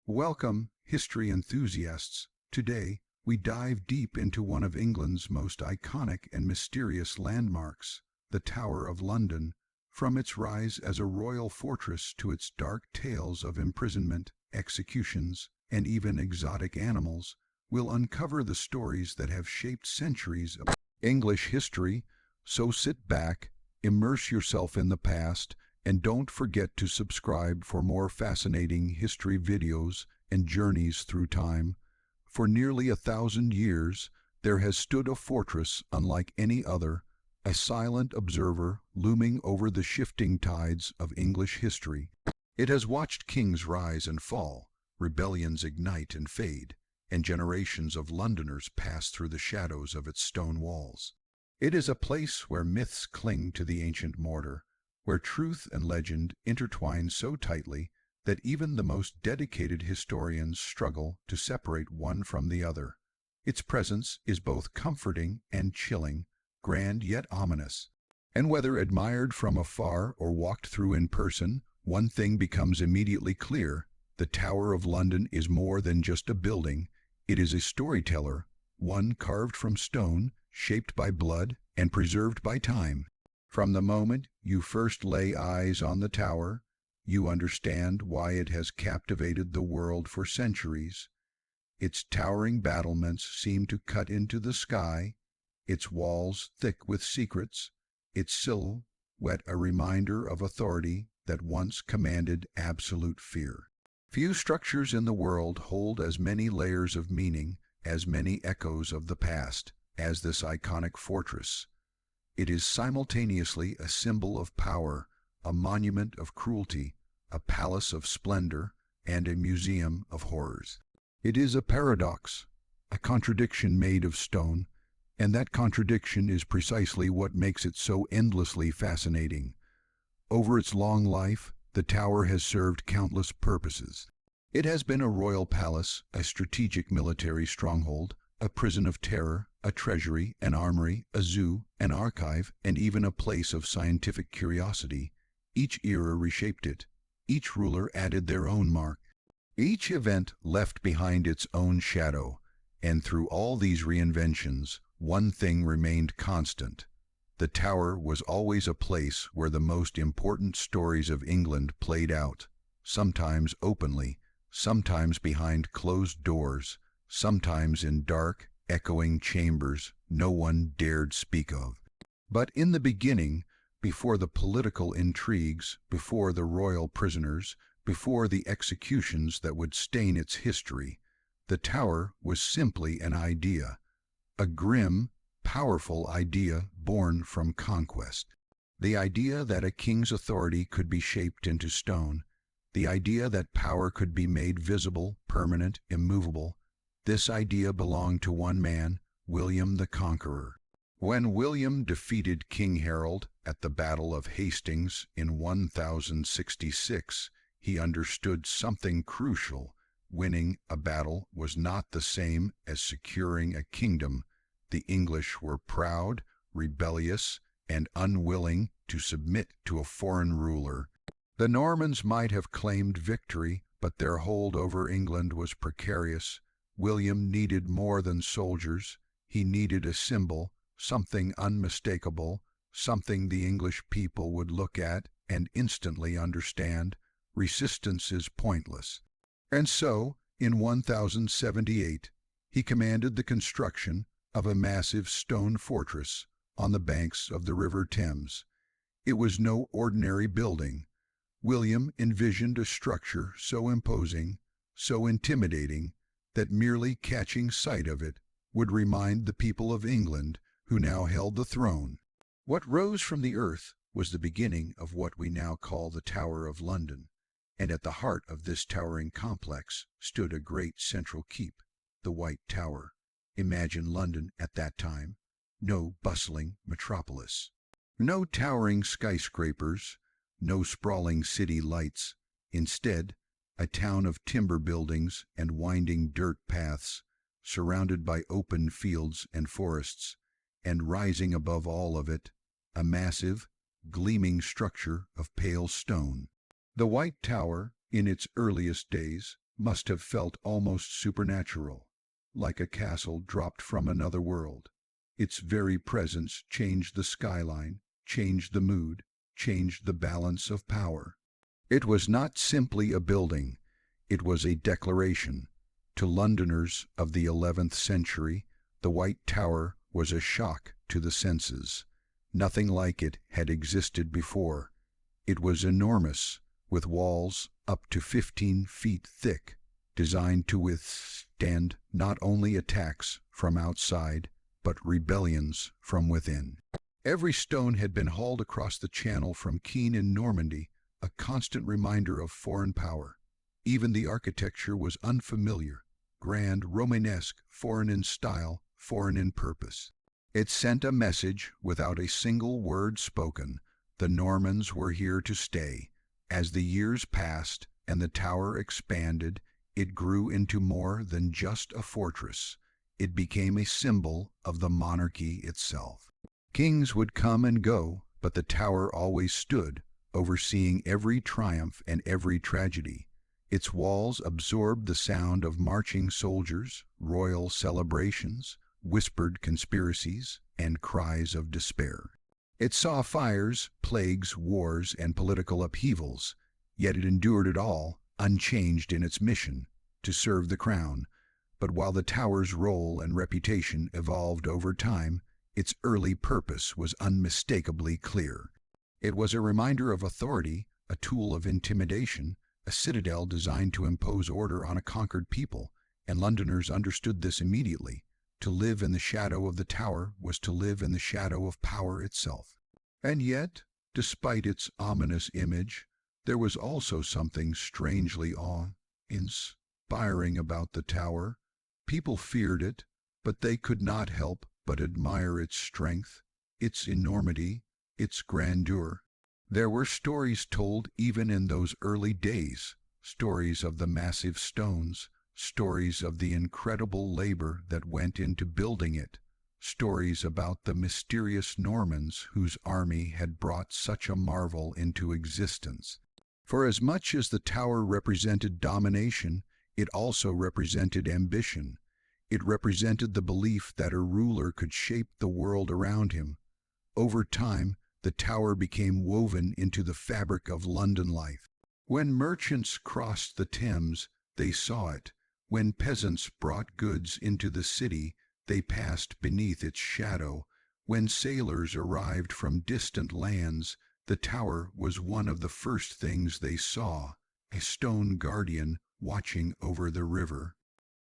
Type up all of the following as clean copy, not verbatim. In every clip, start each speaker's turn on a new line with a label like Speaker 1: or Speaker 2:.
Speaker 1: Welcome, history enthusiasts. Today, we dive deep into one of England's most iconic and mysterious landmarks, the Tower of London. From its rise as a royal fortress to its dark tales of imprisonment, executions, and even exotic animals, we'll uncover the stories that have shaped centuries of English history. So sit back, immerse yourself in the past, and don't forget to subscribe for more fascinating history videos and journeys through time. For nearly 1,000 years, there has stood a fortress unlike any other, a silent observer looming over the shifting tides of English history. It has watched kings rise and fall, rebellions ignite and fade, and generations of Londoners pass through the shadows of its stone walls. It is a place where myths cling to the ancient mortar, where truth and legend intertwine so tightly that even the most dedicated historians struggle to separate one from the other. Its presence is both comforting and chilling, grand yet ominous. And whether admired from afar or walked through in person, one thing becomes immediately clear: the Tower of London is more than just a building. It is a storyteller, one carved from stone, shaped by blood, and preserved by time. From the moment you first lay eyes on the tower, you understand why it has captivated the world for centuries. Its towering battlements seem to cut into the sky, its walls thick with secrets, its silhouette a reminder of authority that once commanded absolute fear. Few structures in the world hold as many layers of meaning, as many echoes of the past, as this iconic fortress. It is simultaneously a symbol of power, a monument of cruelty, a palace of splendor, and a museum of horrors. It is a paradox, a contradiction made of stone, and that contradiction is precisely what makes it so endlessly fascinating. Over its long life, the tower has served countless purposes. It has been a royal palace, a strategic military stronghold, a prison of terror, a treasury, an armory, a zoo, an archive, and even a place of scientific curiosity. Each era reshaped it. Each ruler added their own mark. Each event left behind its own shadow. And through all these reinventions, one thing remained constant. The tower was always a place where the most important stories of England played out, sometimes openly, sometimes behind closed doors, sometimes in dark, echoing chambers no one dared speak of. But in the beginning, before the political intrigues, before the royal prisoners, before the executions that would stain its history, the tower was simply an idea, a grim, powerful idea born from conquest. The idea that a king's authority could be shaped into stone, the idea that power could be made visible, permanent, immovable. This idea belonged to one man, William the Conqueror. When William defeated King Harold at the Battle of Hastings in 1066, he understood something crucial. Winning a battle was not the same as securing a kingdom. The English were proud, rebellious, and unwilling to submit to a foreign ruler. The Normans might have claimed victory, but their hold over England was precarious. William needed more than soldiers. He needed a symbol, something unmistakable, something the English people would look at and instantly understand. Resistance is pointless. And so, in 1078, he commanded the construction of a massive stone fortress on the banks of the River Thames. It was no ordinary building. William envisioned a structure so imposing, so intimidating, that merely catching sight of it would remind the people of England who now held the throne. What rose from the earth was the beginning of what we now call the Tower of London, and at the heart of this towering complex stood a great central keep, the White Tower. Imagine London at that time. No bustling metropolis. No towering skyscrapers, no sprawling city lights. Instead, a town of timber buildings and winding dirt paths, surrounded by open fields and forests, and rising above all of it, a massive, gleaming structure of pale stone. The White Tower, in its earliest days, must have felt almost supernatural, like a castle dropped from another world. Its very presence changed the skyline, changed the mood, changed the balance of power. It was not simply a building, it was a declaration. To Londoners of the 11th century, the White Tower was a shock to the senses. Nothing like it had existed before. It was enormous, with walls up to 15 feet thick, designed to withstand not only attacks from outside, but rebellions from within. Every stone had been hauled across the channel from Keene in Normandy, a constant reminder of foreign power. Even the architecture was unfamiliar, grand, Romanesque, foreign in style, foreign in purpose. It sent a message without a single word spoken. The Normans were here to stay. As the years passed and the tower expanded, it grew into more than just a fortress. It became a symbol of the monarchy itself. Kings would come and go, but the tower always stood, overseeing every triumph and every tragedy. Its walls absorbed the sound of marching soldiers, royal celebrations, whispered conspiracies, and cries of despair. It saw fires, plagues, wars, and political upheavals, yet it endured it all, unchanged in its mission, to serve the crown. But while the tower's role and reputation evolved over time, its early purpose was unmistakably clear. It was a reminder of authority, a tool of intimidation, a citadel designed to impose order on a conquered people, and Londoners understood this immediately. To live in the shadow of the tower was to live in the shadow of power itself. And yet, despite its ominous image, there was also something strangely awe-inspiring about the tower. People feared it, but they could not help but admire its strength, its enormity, its grandeur. There were stories told even in those early days, stories of the massive stones, stories of the incredible labor that went into building it, stories about the mysterious Normans whose army had brought such a marvel into existence. For as much as the tower represented domination, it also represented ambition. It represented the belief that a ruler could shape the world around him. Over time, the tower became woven into the fabric of London life. When merchants crossed the Thames, they saw it. When peasants brought goods into the city, they passed beneath its shadow. When sailors arrived from distant lands, the tower was one of the first things they saw, a stone guardian watching over the river.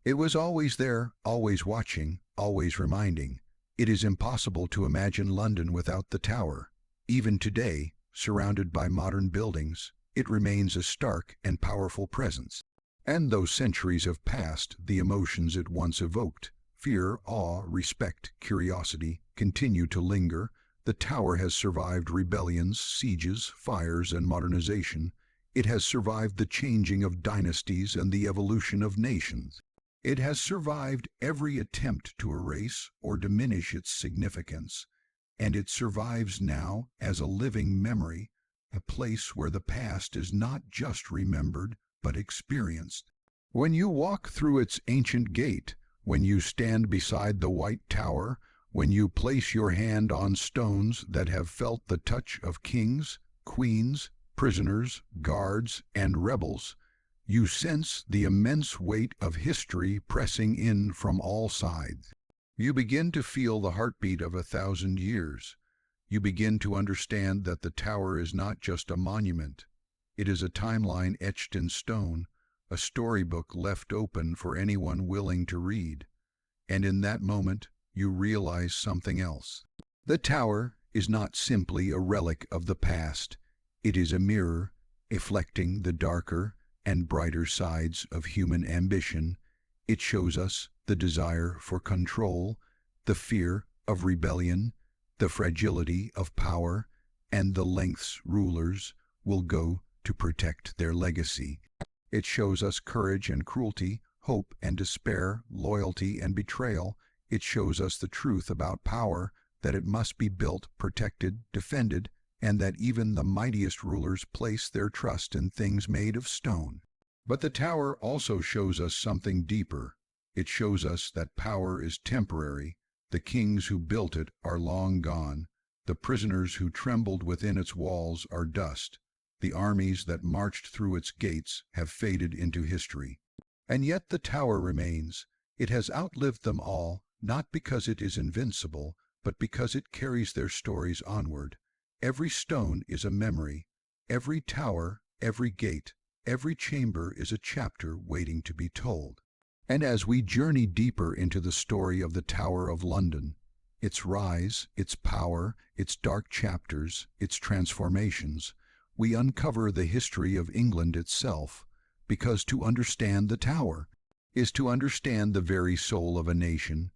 Speaker 1: It was always there, always watching, always reminding. It is impossible to imagine London without the tower. Even today, surrounded by modern buildings, it remains a stark and powerful presence. And though centuries have passed, the emotions it once evoked, fear, awe, respect, curiosity, continue to linger. The tower has survived rebellions, sieges, fires, and modernization. It has survived the changing of dynasties and the evolution of nations. It has survived every attempt to erase or diminish its significance, and it survives now as a living memory, a place where the past is not just remembered, but experienced. When you walk through its ancient gate, when you stand beside the White Tower, when you place your hand on stones that have felt the touch of kings, queens, prisoners, guards, and rebels, you sense the immense weight of history pressing in from all sides. You begin to feel the heartbeat of 1,000 years. You begin to understand that the tower is not just a monument. It is a timeline etched in stone, a storybook left open for anyone willing to read. And in that moment, you realize something else. The tower is not simply a relic of the past. It is a mirror, reflecting the darker and brighter sides of human ambition. It shows us the desire for control, the fear of rebellion, the fragility of power, and the lengths rulers will go to protect their legacy. It shows us courage and cruelty, hope and despair, loyalty and betrayal. It shows us the truth about power, that it must be built, protected, defended, and that even the mightiest rulers place their trust in things made of stone. But the tower also shows us something deeper. It shows us that power is temporary. The kings who built it are long gone. The prisoners who trembled within its walls are dust. The armies that marched through its gates have faded into history. And yet the tower remains. It has outlived them all, not because it is invincible, but because it carries their stories onward. Every stone is a memory. Every tower, every gate, every chamber is a chapter waiting to be told. And as we journey deeper into the story of the Tower of London, its rise, its power, its dark chapters, its transformations, we uncover the history of England itself, because to understand the Tower is to understand the very soul of a nation.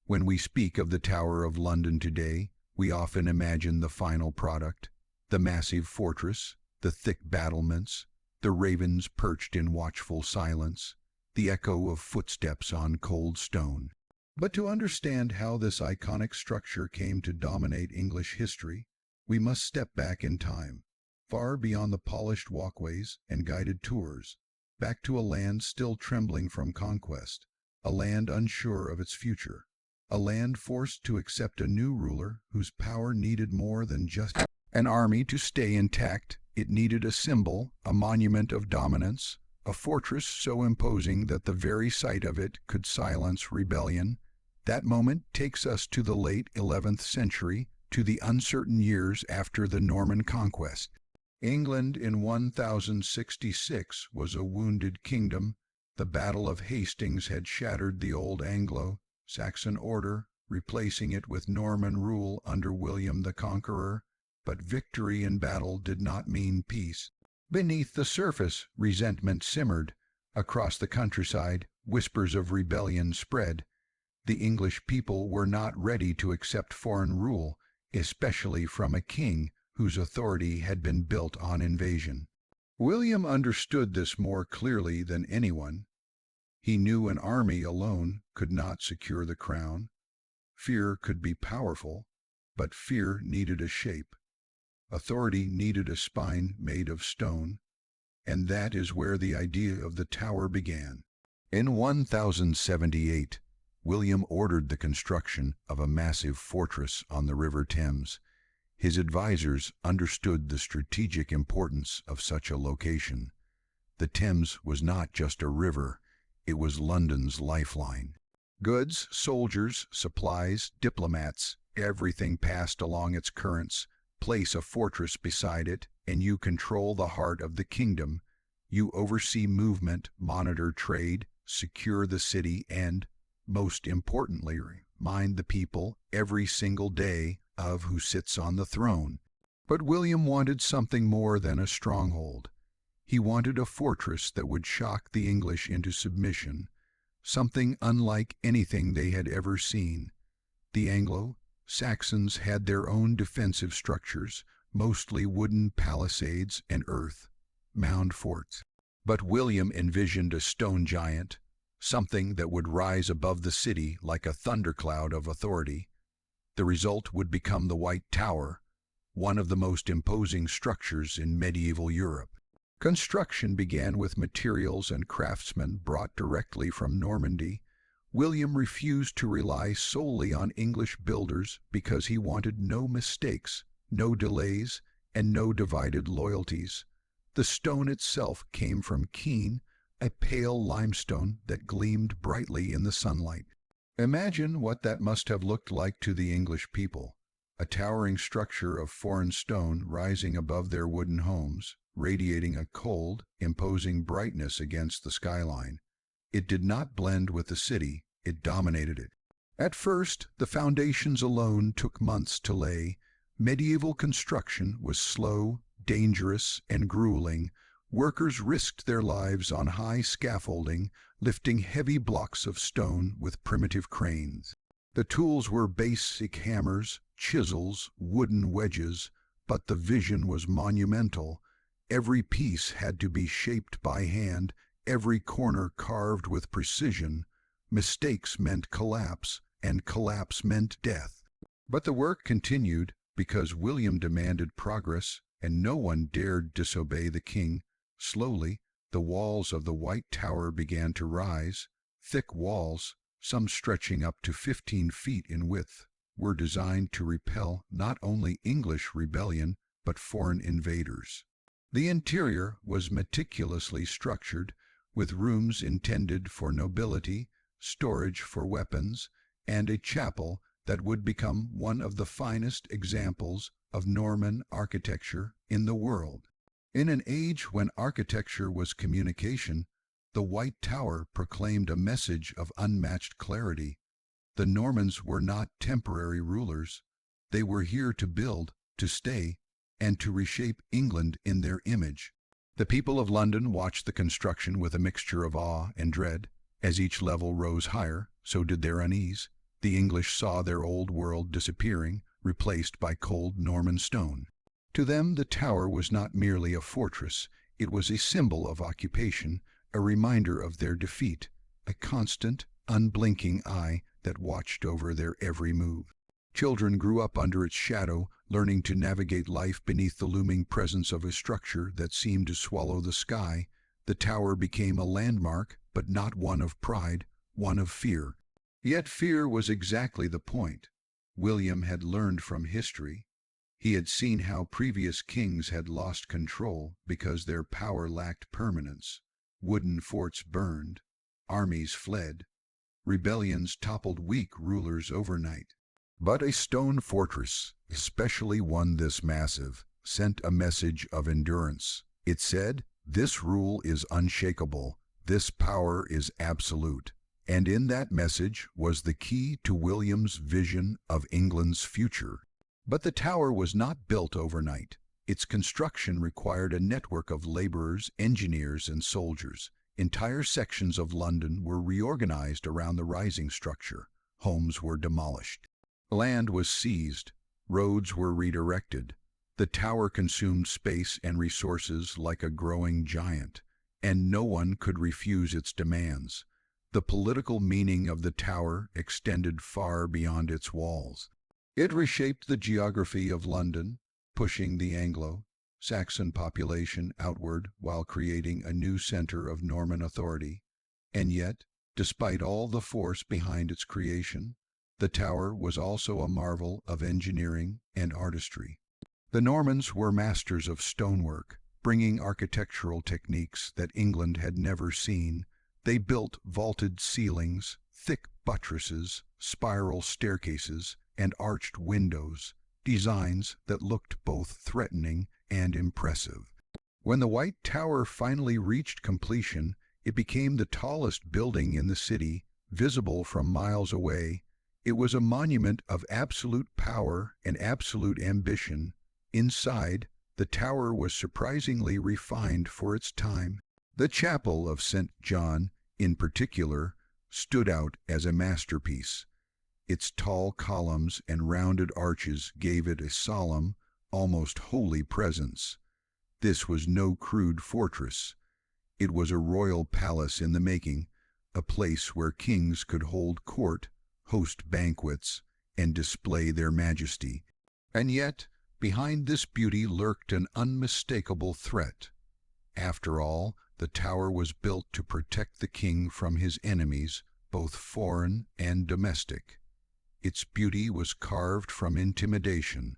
Speaker 1: When we speak of the Tower of London today, we often imagine the final product, the massive fortress, the thick battlements, the ravens perched in watchful silence, the echo of footsteps on cold stone. But to understand how this iconic structure came to dominate English history, we must step back in time, far beyond the polished walkways and guided tours, back to a land still trembling from conquest, a land unsure of its future, a land forced to accept a new ruler whose power needed more than just an army to stay intact. It needed a symbol, a monument of dominance, a fortress so imposing that the very sight of it could silence rebellion. That moment takes us to the late 11th century, to the uncertain years after the Norman conquest. England in 1066 was a wounded kingdom. The Battle of Hastings had shattered the old Anglo-Saxon order, replacing it with Norman rule under William the Conqueror. But victory in battle did not mean peace. Beneath the surface, resentment simmered. Across the countryside, whispers of rebellion spread. The English people were not ready to accept foreign rule, especially from a king whose authority had been built on invasion. William understood this more clearly than anyone. He knew an army alone could not secure the crown. Fear could be powerful, but fear needed a shape. Authority needed a spine made of stone, and that is where the idea of the tower began. In 1078, William ordered the construction of a massive fortress on the River Thames. His advisors understood the strategic importance of such a location. The Thames was not just a river, it was London's lifeline. Goods, soldiers, supplies, diplomats, everything passed along its currents. Place a fortress beside it, and you control the heart of the kingdom. You oversee movement, monitor trade, secure the city, and, most importantly, remind the people every single day of who sits on the throne. But William wanted something more than a stronghold. He wanted a fortress that would shock the English into submission, something unlike anything they had ever seen. The Anglo-Saxons had their own defensive structures, mostly wooden palisades and earth-mound forts. But William envisioned a stone giant, something that would rise above the city like a thundercloud of authority. The result would become the White Tower, one of the most imposing structures in medieval Europe. Construction began with materials and craftsmen brought directly from Normandy. William refused to rely solely on English builders because he wanted no mistakes, no delays, and no divided loyalties. The stone itself came from Keene, a pale limestone that gleamed brightly in the sunlight. Imagine what that must have looked like to the English people, a towering structure of foreign stone rising above their wooden homes, radiating a cold, imposing brightness against the skyline. It did not blend with the city, it dominated it. At first, the foundations alone took months to lay. Medieval construction was slow, dangerous, and grueling. Workers risked their lives on high scaffolding, lifting heavy blocks of stone with primitive cranes. The tools were basic hammers, chisels, wooden wedges, but the vision was monumental. Every piece had to be shaped by hand, every corner carved with precision. Mistakes meant collapse, and collapse meant death. But the work continued because William demanded progress, and no one dared disobey the king. Slowly, the walls of the White Tower began to rise. Thick walls, some stretching up to 15 feet in width, were designed to repel not only English rebellion but foreign invaders. The interior was meticulously structured, with rooms intended for nobility, storage for weapons, and a chapel that would become one of the finest examples of Norman architecture in the world. In an age when architecture was communication, the White Tower proclaimed a message of unmatched clarity. The Normans were not temporary rulers. They were here to build, to stay, and to reshape England in their image. The people of London watched the construction with a mixture of awe and dread. As each level rose higher, so did their unease. The English saw their old world disappearing, replaced by cold Norman stone. To them, the tower was not merely a fortress. It was a symbol of occupation, a reminder of their defeat, a constant, unblinking eye that watched over their every move. Children grew up under its shadow, learning to navigate life beneath the looming presence of a structure that seemed to swallow the sky. The tower became a landmark, but not one of pride, one of fear. Yet fear was exactly the point. William had learned from history. He had seen how previous kings had lost control because their power lacked permanence. Wooden forts burned, armies fled, rebellions toppled weak rulers overnight. But a stone fortress, especially one this massive, sent a message of endurance. It said, "This rule is unshakable, this power is absolute." And in that message was the key to William's vision of England's future. But the tower was not built overnight. Its construction required a network of laborers, engineers, and soldiers. Entire sections of London were reorganized around the rising structure. Homes were demolished. Land was seized. Roads were redirected. The tower consumed space and resources like a growing giant, and no one could refuse its demands. The political meaning of the tower extended far beyond its walls. It reshaped the geography of London, pushing the Anglo-Saxon population outward while creating a new center of Norman authority. And yet, despite all the force behind its creation, the tower was also a marvel of engineering and artistry. The Normans were masters of stonework, bringing architectural techniques that England had never seen. They built vaulted ceilings, thick buttresses, spiral staircases, and arched windows, designs that looked both threatening and impressive. When the White Tower finally reached completion, it became the tallest building in the city, visible from miles away. It was a monument of absolute power and absolute ambition. Inside, the tower was surprisingly refined for its time. The chapel of St. John, in particular, stood out as a masterpiece. Its tall columns and rounded arches gave it a solemn, almost holy presence. This was no crude fortress. It was a royal palace in the making, a place where kings could hold court, host banquets, and display their majesty. And yet, behind this beauty lurked an unmistakable threat. After all, the tower was built to protect the king from his enemies, both foreign and domestic. Its beauty was carved from intimidation.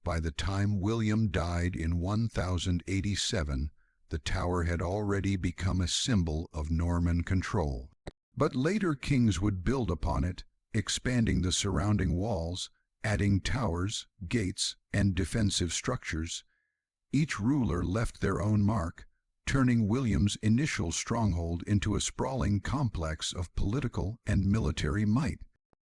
Speaker 1: By the time William died in 1087, the tower had already become a symbol of Norman control. But later kings would build upon it, expanding the surrounding walls, adding towers, gates, and defensive structures. Each ruler left their own mark, turning William's initial stronghold into a sprawling complex of political and military might.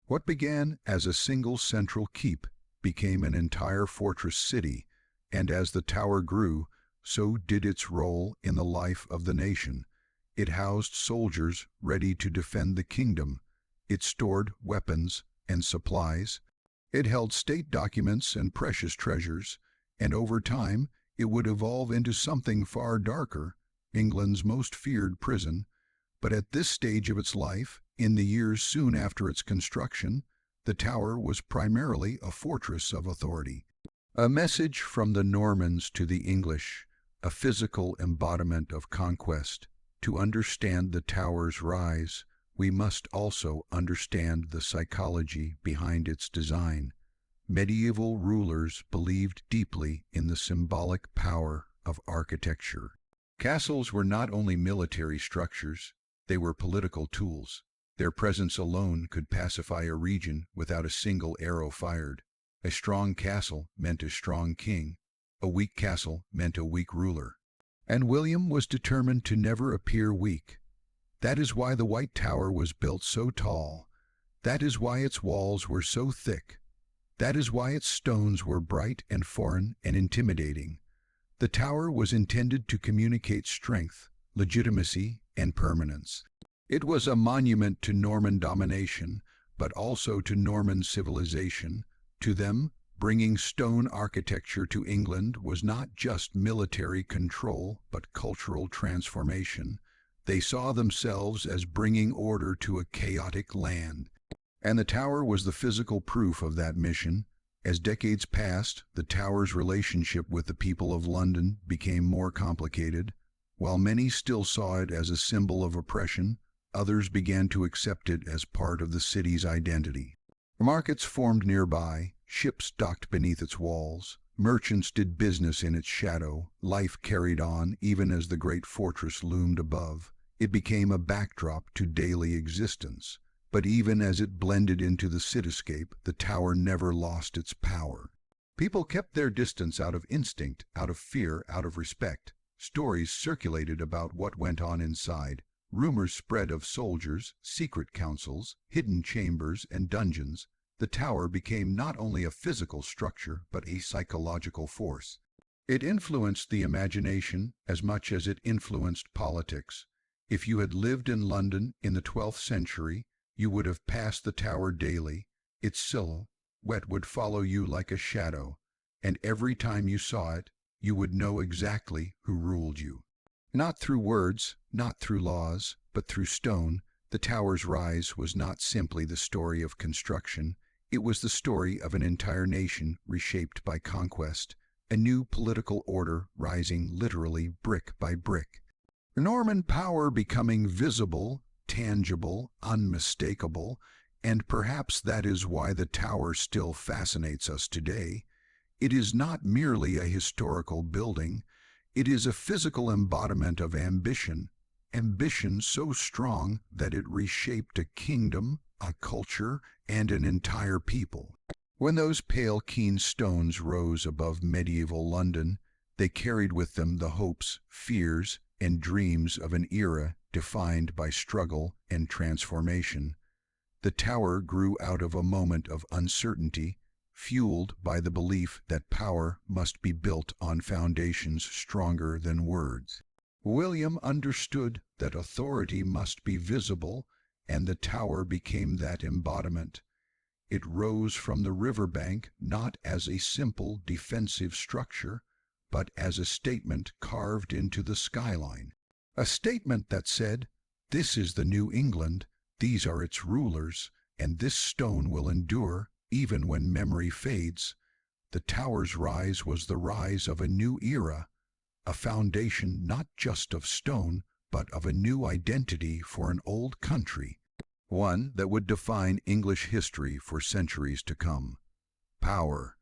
Speaker 1: What began as a single central keep became an entire fortress city, and as the tower grew, so did its role in the life of the nation. It housed soldiers ready to defend the kingdom. It stored weapons and supplies. It held state documents and precious treasures, and over time it would evolve into something far darker, England's most feared prison. But at this stage of its life, in the years soon after its construction, the tower was primarily a fortress of authority. A message from the Normans to the English, a physical embodiment of conquest. To understand the tower's rise, we must also understand the psychology behind its design. Medieval rulers believed deeply in the symbolic power of architecture. Castles were not only military structures, they were political tools. Their presence alone could pacify a region without a single arrow fired. A strong castle meant a strong king. A weak castle meant a weak ruler. And William was determined to never appear weak. That is why the White Tower was built so tall. That is why its walls were so thick. That is why its stones were bright and foreign and intimidating. The tower was intended to communicate strength, legitimacy, and permanence. It was a monument to Norman domination, but also to Norman civilization. To them, bringing stone architecture to England was not just military control, but cultural transformation. They saw themselves as bringing order to a chaotic land. And the tower was the physical proof of that mission. As decades passed, the tower's relationship with the people of London became more complicated. While many still saw it as a symbol of oppression, others began to accept it as part of the city's identity. Markets formed nearby, ships docked beneath its walls, merchants did business in its shadow, life carried on even as the great fortress loomed above. It became a backdrop to daily existence. But even as it blended into the cityscape, the tower never lost its power. People kept their distance out of instinct, out of fear, out of respect. Stories circulated about what went on inside. Rumors spread of soldiers, secret councils, hidden chambers, and dungeons. The tower became not only a physical structure, but a psychological force. It influenced the imagination as much as it influenced politics. If you had lived in London in the 12th century, you would have passed the tower daily. Its silhouette would follow you like a shadow, and every time you saw it, you would know exactly who ruled you. Not through words, not through laws, but through stone, the tower's rise was not simply the story of construction. It was the story of an entire nation reshaped by conquest, a new political order rising literally brick by brick. Norman power becoming visible, tangible, unmistakable, and perhaps that is why the tower still fascinates us today. It is not merely a historical building, it is a physical embodiment of ambition, ambition so strong that it reshaped a kingdom, a culture, and an entire people. When those pale, keen stones rose above medieval London, they carried with them the hopes, fears, and dreams of an era defined by struggle and transformation. The tower grew out of a moment of uncertainty, fueled by the belief that power must be built on foundations stronger than words. William understood that authority must be visible, and the tower became that embodiment. It rose from the riverbank not as a simple defensive structure, but as a statement carved into the skyline. A statement that said, "This is the New England, these are its rulers, and this stone will endure even when memory fades." The tower's rise was the rise of a new era, a foundation not just of stone, but of a new identity for an old country, one that would define English history for centuries to come. Power.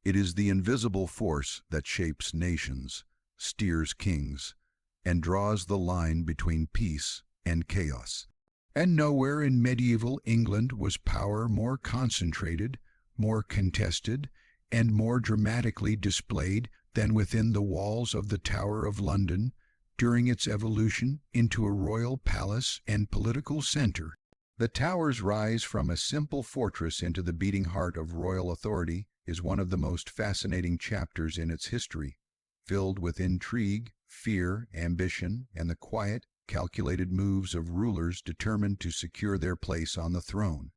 Speaker 1: It is the invisible force that shapes nations, steers kings, and draws the line between peace and chaos. And nowhere in medieval England was power more concentrated, more contested, and more dramatically displayed than within the walls of the Tower of London during its evolution into a royal palace and political center. The tower's rise from a simple fortress into the beating heart of royal authority is one of the most fascinating chapters in its history, filled with intrigue, fear, ambition, and the quiet, calculated moves of rulers determined to secure their place on the throne.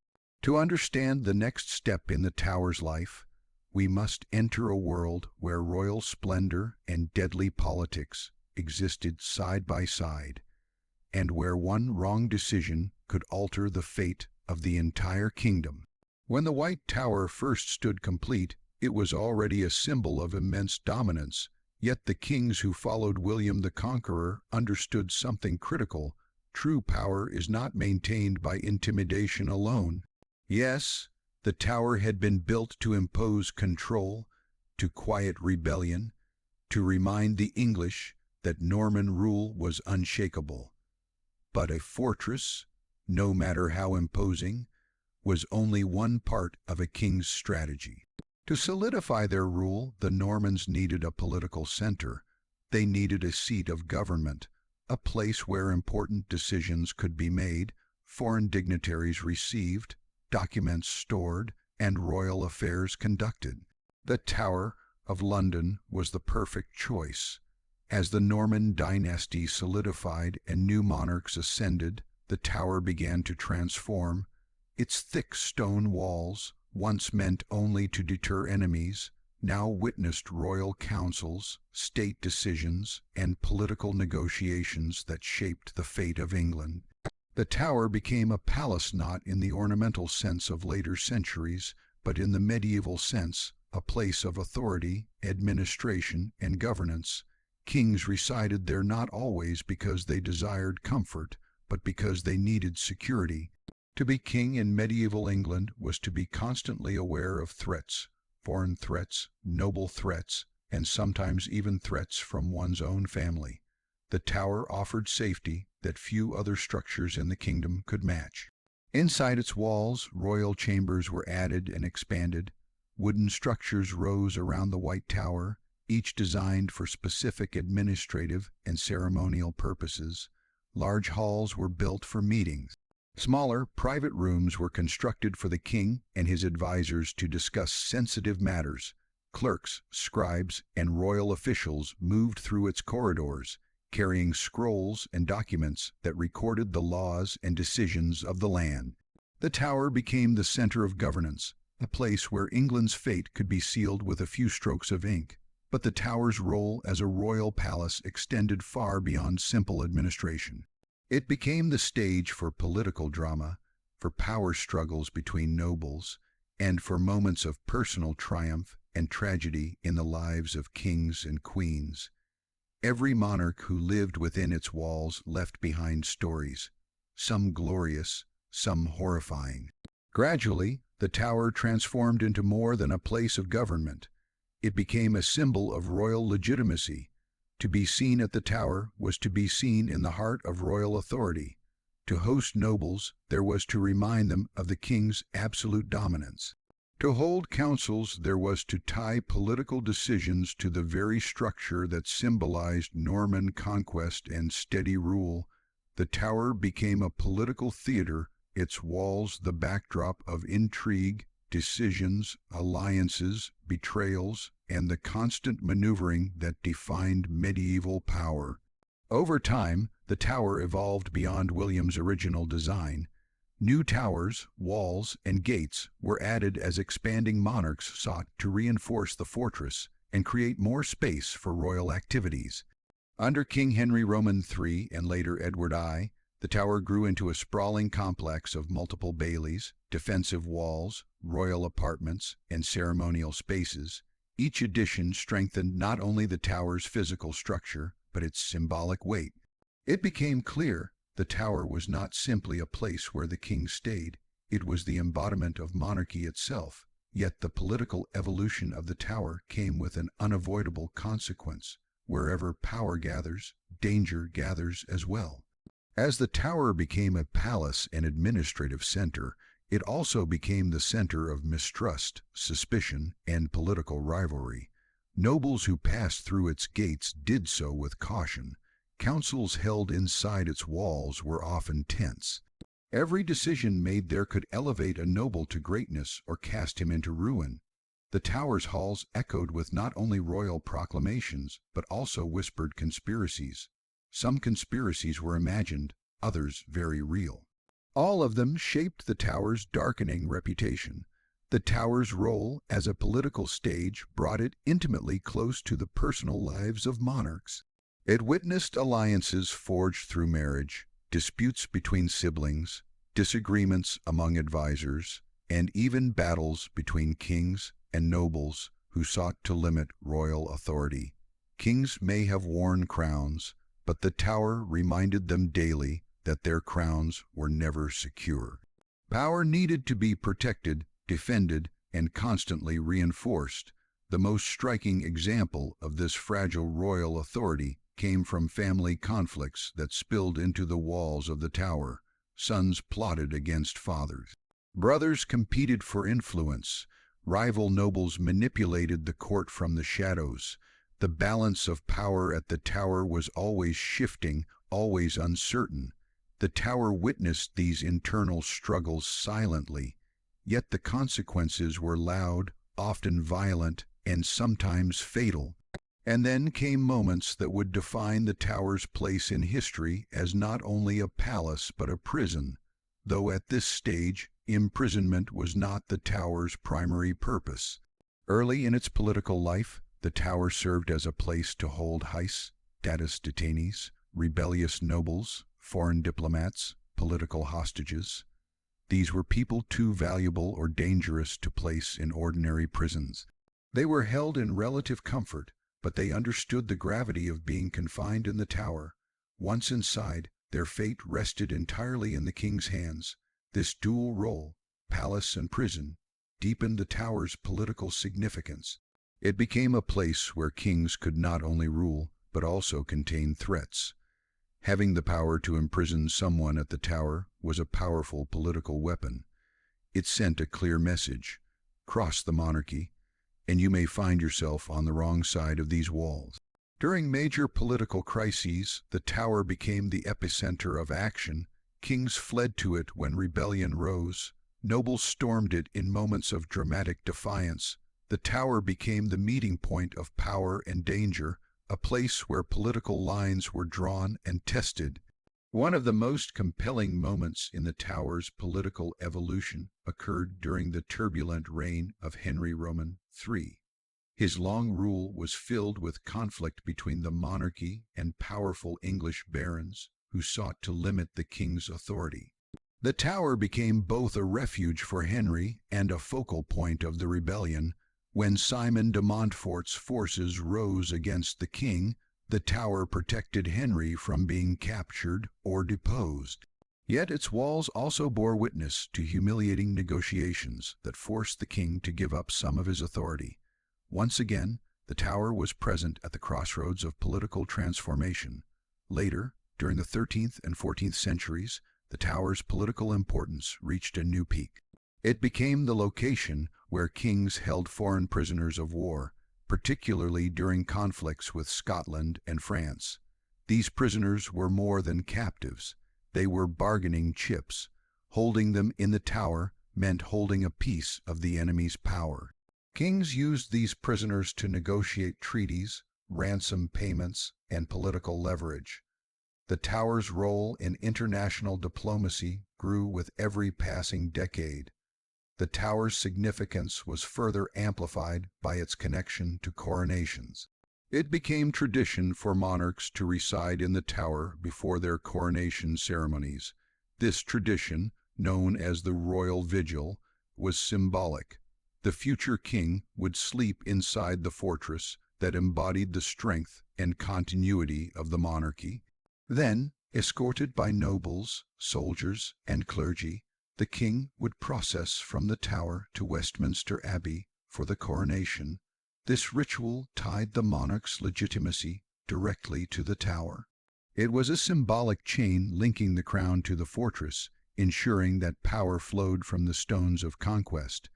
Speaker 1: To understand the next step in the tower's life, we must enter a world where royal splendor and deadly politics existed side by side, and where one wrong decision could alter the fate of the entire kingdom. When the White Tower first stood complete, it was already a symbol of immense dominance. Yet the kings who followed William the Conqueror understood something critical. True power is not maintained by intimidation alone. Yes, the tower had been built to impose control, to quiet rebellion, to remind the English that Norman rule was unshakable. But a fortress, no matter how imposing, was only one part of a king's strategy. To solidify their rule, the Normans needed a political center. They needed a seat of government, a place where important decisions could be made, foreign dignitaries received, documents stored, and royal affairs conducted. The Tower of London was the perfect choice. As the Norman dynasty solidified and new monarchs ascended, the tower began to transform. Its thick stone walls, once meant only to deter enemies, now witnessed royal councils, state decisions, and political negotiations that shaped the fate of England. The tower became a palace not in the ornamental sense of later centuries, but in the medieval sense, a place of authority, administration, and governance. Kings resided there not always because they desired comfort, but because they needed security. To be king in medieval England was to be constantly aware of threats, foreign threats, noble threats, and sometimes even threats from one's own family. The tower offered safety that few other structures in the kingdom could match. Inside its walls, royal chambers were added and expanded. Wooden structures rose around the White Tower, each designed for specific administrative and ceremonial purposes. Large halls were built for meetings. Smaller, private rooms were constructed for the king and his advisors to discuss sensitive matters. Clerks, scribes, and royal officials moved through its corridors, carrying scrolls and documents that recorded the laws and decisions of the land. The tower became the center of governance, a place where England's fate could be sealed with a few strokes of ink. But the tower's role as a royal palace extended far beyond simple administration. It became the stage for political drama, for power struggles between nobles, and for moments of personal triumph and tragedy in the lives of kings and queens. Every monarch who lived within its walls left behind stories, some glorious, some horrifying. Gradually, the tower transformed into more than a place of government. It became a symbol of royal legitimacy. To be seen at the tower was to be seen in the heart of royal authority. To host nobles, there was to remind them of the king's absolute dominance. To hold councils, there was to tie political decisions to the very structure that symbolized Norman conquest and steady rule. The tower became a political theater, its walls the backdrop of intrigue, decisions, alliances, betrayals, and the constant maneuvering that defined medieval power. Over time, the tower evolved beyond William's original design. New towers, walls, and gates were added as expanding monarchs sought to reinforce the fortress and create more space for royal activities. Under King Henry Roman III and later Edward I, the tower grew into a sprawling complex of multiple baileys, defensive walls, royal apartments, and ceremonial spaces. Each addition strengthened not only the tower's physical structure, but its symbolic weight. It became clear the tower was not simply a place where the king stayed, it was the embodiment of monarchy itself. Yet the political evolution of the tower came with an unavoidable consequence. Wherever power gathers, danger gathers as well. As the tower became a palace and administrative center, it also became the center of mistrust, suspicion, and political rivalry. Nobles who passed through its gates did so with caution. Councils held inside its walls were often tense. Every decision made there could elevate a noble to greatness or cast him into ruin. The tower's halls echoed with not only royal proclamations, but also whispered conspiracies. Some conspiracies were imagined, others very real. All of them shaped the tower's darkening reputation. The tower's role as a political stage brought it intimately close to the personal lives of monarchs. It witnessed alliances forged through marriage, disputes between siblings, disagreements among advisors, and even battles between kings and nobles who sought to limit royal authority. Kings may have worn crowns, but the tower reminded them daily that their crowns were never secure. Power needed to be protected, defended, and constantly reinforced. The most striking example of this fragile royal authority came from family conflicts that spilled into the walls of the tower. Sons plotted against fathers. Brothers competed for influence. Rival nobles manipulated the court from the shadows. The balance of power at the tower was always shifting, always uncertain. The tower witnessed these internal struggles silently, yet the consequences were loud, often violent, and sometimes fatal. And then came moments that would define the tower's place in history as not only a palace but a prison, though at this stage imprisonment was not the tower's primary purpose. Early in its political life, the tower served as a place to hold status detainees, rebellious nobles, foreign diplomats, political hostages. These were people too valuable or dangerous to place in ordinary prisons. They were held in relative comfort, but they understood the gravity of being confined in the tower. Once inside, their fate rested entirely in the king's hands. This dual role, palace and prison, deepened the tower's political significance. It became a place where kings could not only rule, but also contain threats. Having the power to imprison someone at the tower was a powerful political weapon. It sent a clear message: cross the monarchy, and you may find yourself on the wrong side of these walls. During major political crises, the tower became the epicenter of action. Kings fled to it when rebellion rose. Nobles stormed it in moments of dramatic defiance. The tower became the meeting point of power and danger, a place where political lines were drawn and tested. One of the most compelling moments in the tower's political evolution occurred during the turbulent reign of Henry Roman III. His long rule was filled with conflict between the monarchy and powerful English barons who sought to limit the king's authority. The tower became both a refuge for Henry and a focal point of the rebellion. When Simon de Montfort's forces rose against the king, the tower protected Henry from being captured or deposed. Yet its walls also bore witness to humiliating negotiations that forced the king to give up some of his authority. Once again, the tower was present at the crossroads of political transformation. Later, during the 13th and 14th centuries, the tower's political importance reached a new peak. It became the location where kings held foreign prisoners of war, particularly during conflicts with Scotland and France. These prisoners were more than captives. They were bargaining chips. Holding them in the tower meant holding a piece of the enemy's power. Kings used these prisoners to negotiate treaties, ransom payments, and political leverage. The tower's role in international diplomacy grew with every passing decade. The tower's significance was further amplified by its connection to coronations. It became tradition for monarchs to reside in the tower before their coronation ceremonies. This tradition, known as the royal vigil, was symbolic. The future king would sleep inside the fortress that embodied the strength and continuity of the monarchy. Then, escorted by nobles, soldiers, and clergy, the king would process from the tower to Westminster Abbey for the coronation. This ritual tied the monarch's legitimacy directly to the tower. It was a symbolic chain linking the crown to the fortress, ensuring that power flowed from the stones of conquest.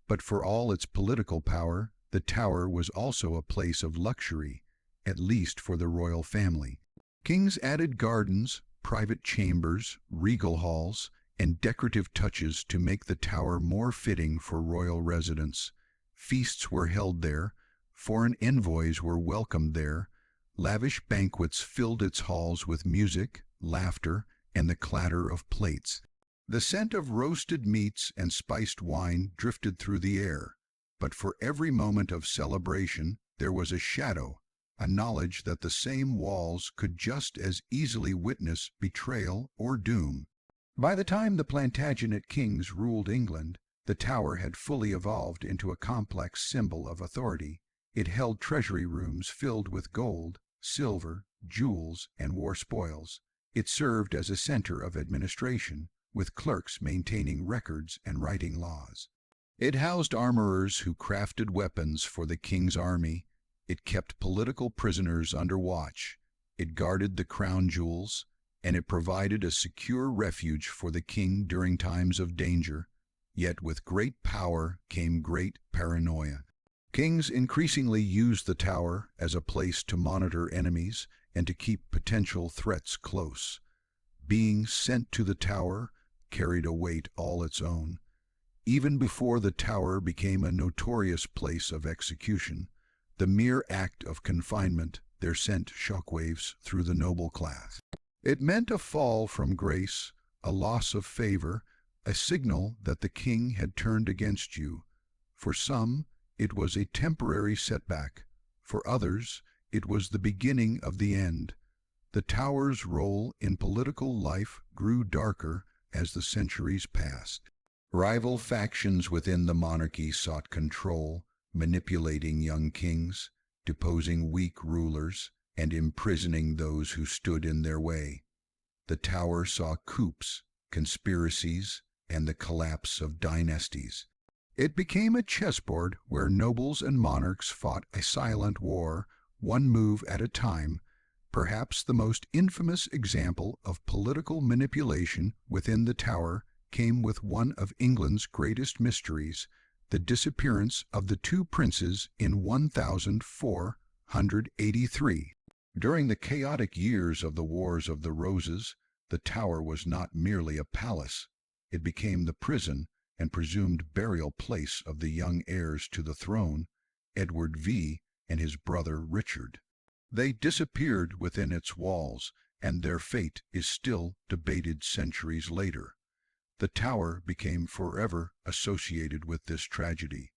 Speaker 1: But for all its political power, the tower was also a place of luxury, at least for the royal family. Kings added gardens, private chambers, regal halls, and decorative touches to make the tower more fitting for royal residence. Feasts were held there, foreign envoys were welcomed there, lavish banquets filled its halls with music, laughter, and the clatter of plates. The scent of roasted meats and spiced wine drifted through the air, but for every moment of celebration there was a shadow, a knowledge that the same walls could just as easily witness betrayal or doom. By the time the Plantagenet kings ruled England, the tower had fully evolved into a complex symbol of authority. It held treasury rooms filled with gold, silver, jewels, and war spoils. It served as a center of administration, with clerks maintaining records and writing laws. It housed armorers who crafted weapons for the king's army. It kept political prisoners under watch. It guarded the crown jewels, and it provided a secure refuge for the king during times of danger. Yet with great power came great paranoia. Kings increasingly used the tower as a place to monitor enemies and to keep potential threats close. Being sent to the tower carried a weight all its own. Even before the tower became a notorious place of execution, the mere act of confinement there sent shockwaves through the noble class. It meant a fall from grace, a loss of favor, a signal that the king had turned against you. For some, it was a temporary setback. For others, it was the beginning of the end. The tower's role in political life grew darker as the centuries passed. Rival factions within the monarchy sought control, manipulating young kings, deposing weak rulers, and imprisoning those who stood in their way. The tower saw coups, conspiracies, and the collapse of dynasties. It became a chessboard where nobles and monarchs fought a silent war, one move at a time. Perhaps the most infamous example of political manipulation within the tower came with one of England's greatest mysteries, the disappearance of the two princes in 1483. During the chaotic years of the Wars of the Roses, the tower was not merely a palace. It became the prison and presumed burial place of the young heirs to the throne, Edward V and his brother Richard. They disappeared within its walls, and their fate is still debated centuries later. The tower became forever associated with this tragedy.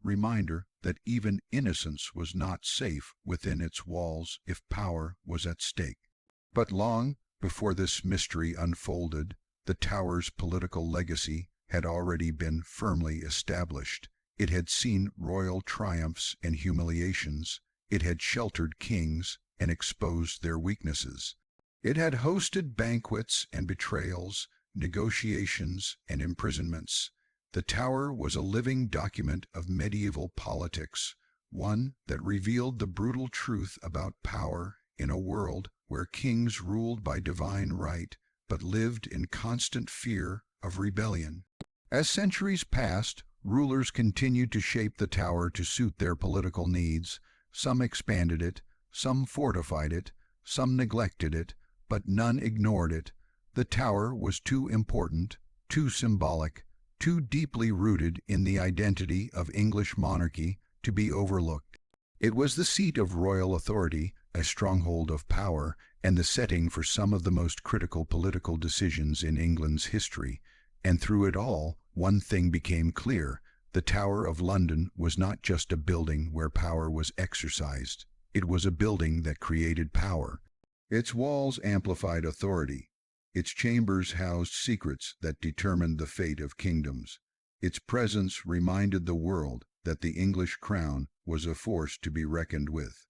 Speaker 1: Reminder that even innocence was not safe within its walls if power was at stake. But long before this mystery unfolded, the tower's political legacy had already been firmly established. It had seen royal triumphs and humiliations. It had sheltered kings and exposed their weaknesses. It had hosted banquets and betrayals, negotiations and imprisonments. The tower was a living document of medieval politics, one that revealed the brutal truth about power in a world where kings ruled by divine right but lived in constant fear of rebellion. As centuries passed, rulers continued to shape the tower to suit their political needs. Some expanded it, some fortified it, some neglected it, but none ignored it. The tower was too important, too symbolic, too deeply rooted in the identity of English monarchy to be overlooked. It was the seat of royal authority, a stronghold of power, and the setting for some of the most critical political decisions in England's history. And through it all, one thing became clear. The Tower of London was not just a building where power was exercised. It was a building that created power. Its walls amplified authority. Its chambers housed secrets that determined the fate of kingdoms. Its presence reminded the world that the English crown was a force to be reckoned with.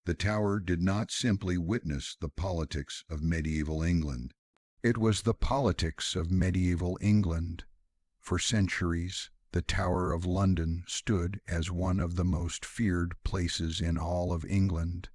Speaker 1: The Tower did not simply witness the politics of medieval England. It was the politics of medieval England. For centuries, the Tower of London stood as one of the most feared places in all of England,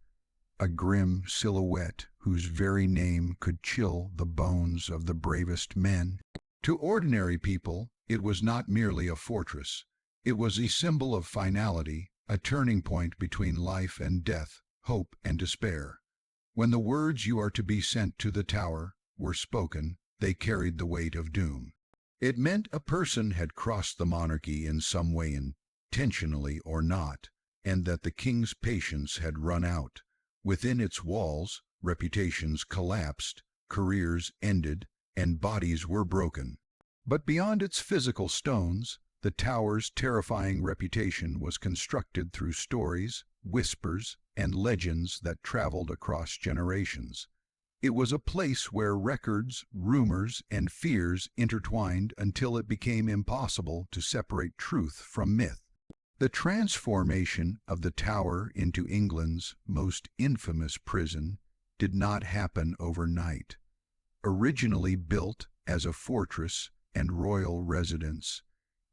Speaker 1: a grim silhouette whose very name could chill the bones of the bravest men. To ordinary people, it was not merely a fortress. It was a symbol of finality, a turning point between life and death, hope and despair. When the words "you are to be sent to the Tower" were spoken, they carried the weight of doom. It meant a person had crossed the monarchy in some way, intentionally or not, and that the king's patience had run out. Within its walls, reputations collapsed, careers ended, and bodies were broken. But beyond its physical stones, the tower's terrifying reputation was constructed through stories, whispers, and legends that traveled across generations. It was a place where records, rumors, and fears intertwined until it became impossible to separate truth from myth. The transformation of the Tower into England's most infamous prison did not happen overnight. Originally built as a fortress and royal residence,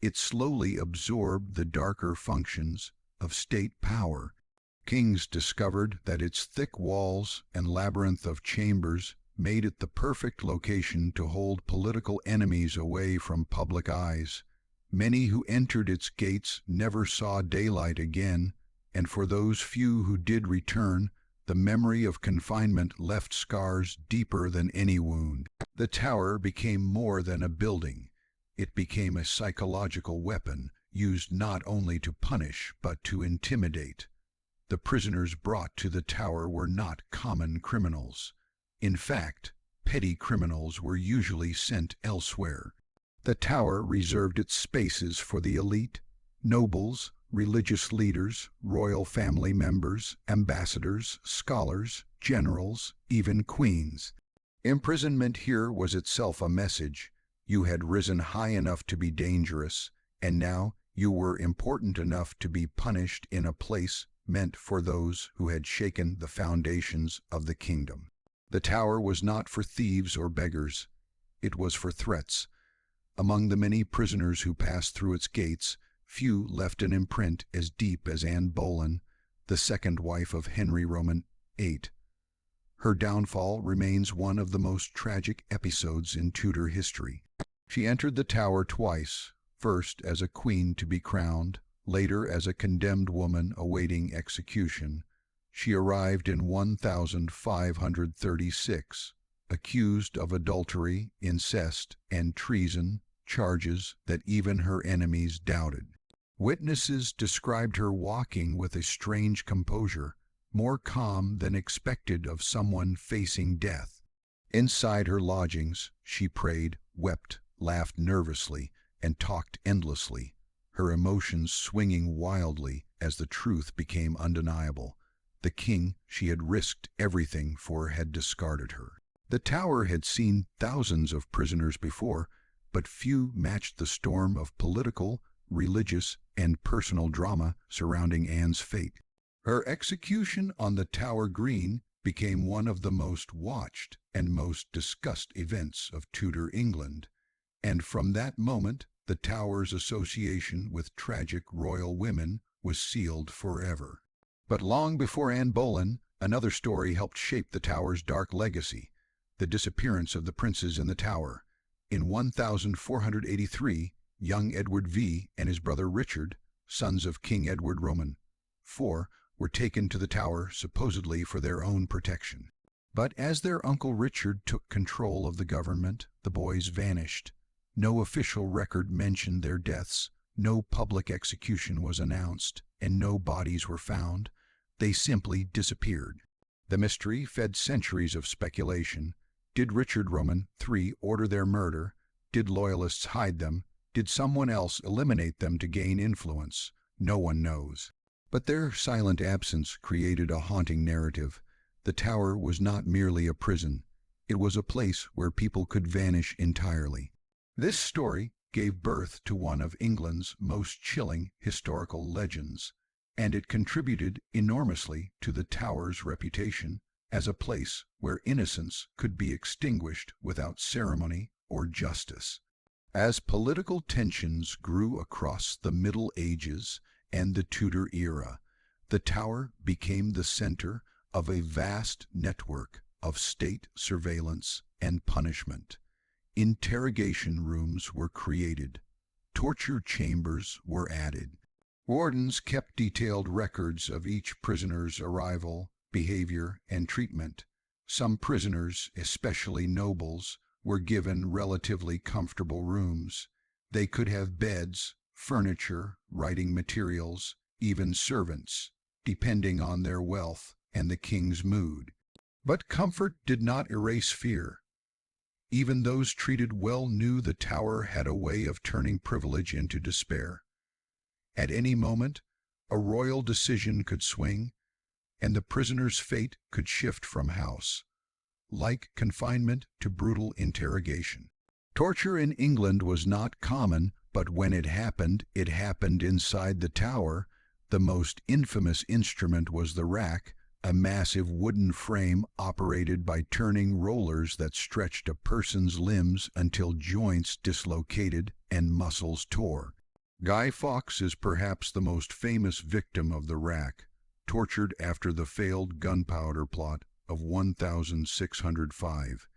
Speaker 1: it slowly absorbed the darker functions of state power. Kings discovered that its thick walls and labyrinth of chambers made it the perfect location to hold political enemies away from public eyes. Many who entered its gates never saw daylight again, and for those few who did return, the memory of confinement left scars deeper than any wound. The Tower became more than a building. It became a psychological weapon, used not only to punish but to intimidate. The prisoners brought to the Tower were not common criminals. In fact, petty criminals were usually sent elsewhere. The Tower reserved its spaces for the elite, nobles, religious leaders, royal family members, ambassadors, scholars, generals, even queens. Imprisonment here was itself a message. You had risen high enough to be dangerous, and now you were important enough to be punished in a place meant for those who had shaken the foundations of the kingdom. The Tower was not for thieves or beggars. It was for threats. Among the many prisoners who passed through its gates, few left an imprint as deep as Anne Boleyn, the second wife of Henry Roman VIII. Her downfall remains one of the most tragic episodes in Tudor history. She entered the Tower twice, first as a queen to be crowned, later as a condemned woman awaiting execution. She arrived in 1536, accused of adultery, incest, and treason, charges that even her enemies doubted. Witnesses described her walking with a strange composure, more calm than expected of someone facing death. Inside her lodgings, she prayed, wept, laughed nervously, and talked endlessly, her emotions swinging wildly as the truth became undeniable. The king she had risked everything for had discarded her. The Tower had seen thousands of prisoners before, but few matched the storm of political, religious, and personal drama surrounding Anne's fate. Her execution on the Tower Green became one of the most watched and most discussed events of Tudor England, and from that moment the Tower's association with tragic royal women was sealed forever. But long before Anne Boleyn, another story helped shape the Tower's dark legacy: the disappearance of the princes in the Tower. In 1483, young Edward V and his brother Richard, sons of King Edward Roman IV, were taken to the Tower supposedly for their own protection. But as their uncle Richard took control of the government, the boys vanished. No official record mentioned their deaths, no public execution was announced, and no bodies were found. They simply disappeared. The mystery fed centuries of speculation. Did Richard Roman III order their murder? Did loyalists hide them? Did someone else eliminate them to gain influence? No one knows. But their silent absence created a haunting narrative. The Tower was not merely a prison. It was a place where people could vanish entirely. This story gave birth to one of England's most chilling historical legends, and it contributed enormously to the Tower's reputation as a place where innocence could be extinguished without ceremony or justice. As political tensions grew across the Middle Ages and the Tudor era, the Tower became the center of a vast network of state surveillance and punishment. Interrogation rooms were created. Torture chambers were added. Wardens kept detailed records of each prisoner's arrival, behavior, and treatment. Some prisoners, especially nobles, were given relatively comfortable rooms. They could have beds, furniture, writing materials, even servants, depending on their wealth and the king's mood. But comfort did not erase fear. Even those treated well knew the Tower had a way of turning privilege into despair. At any moment, a royal decision could swing, and the prisoner's fate could shift from house, like confinement to brutal interrogation. Torture in England was not common, But when it happened inside the tower. The most infamous instrument was the rack, a massive wooden frame operated by turning rollers that stretched a person's limbs until joints dislocated and muscles tore. Guy Fawkes is perhaps the most famous victim of the rack, tortured after the failed gunpowder plot of 1605.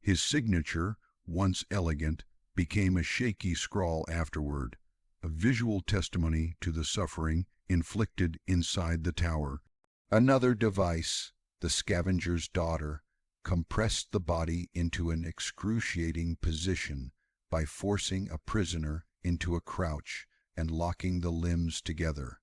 Speaker 1: His signature, once elegant, became a shaky scrawl afterward, a visual testimony to the suffering inflicted inside the tower. Another device, the scavenger's daughter, compressed the body into an excruciating position by forcing a prisoner into a crouch and locking the limbs together.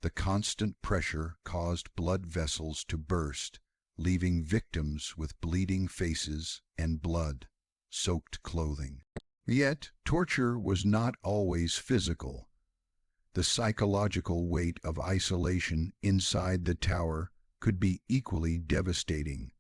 Speaker 1: The constant pressure caused blood vessels to burst, leaving victims with bleeding faces and blood-soaked clothing. Yet, torture was not always physical. The psychological weight of isolation inside the tower could be equally devastating.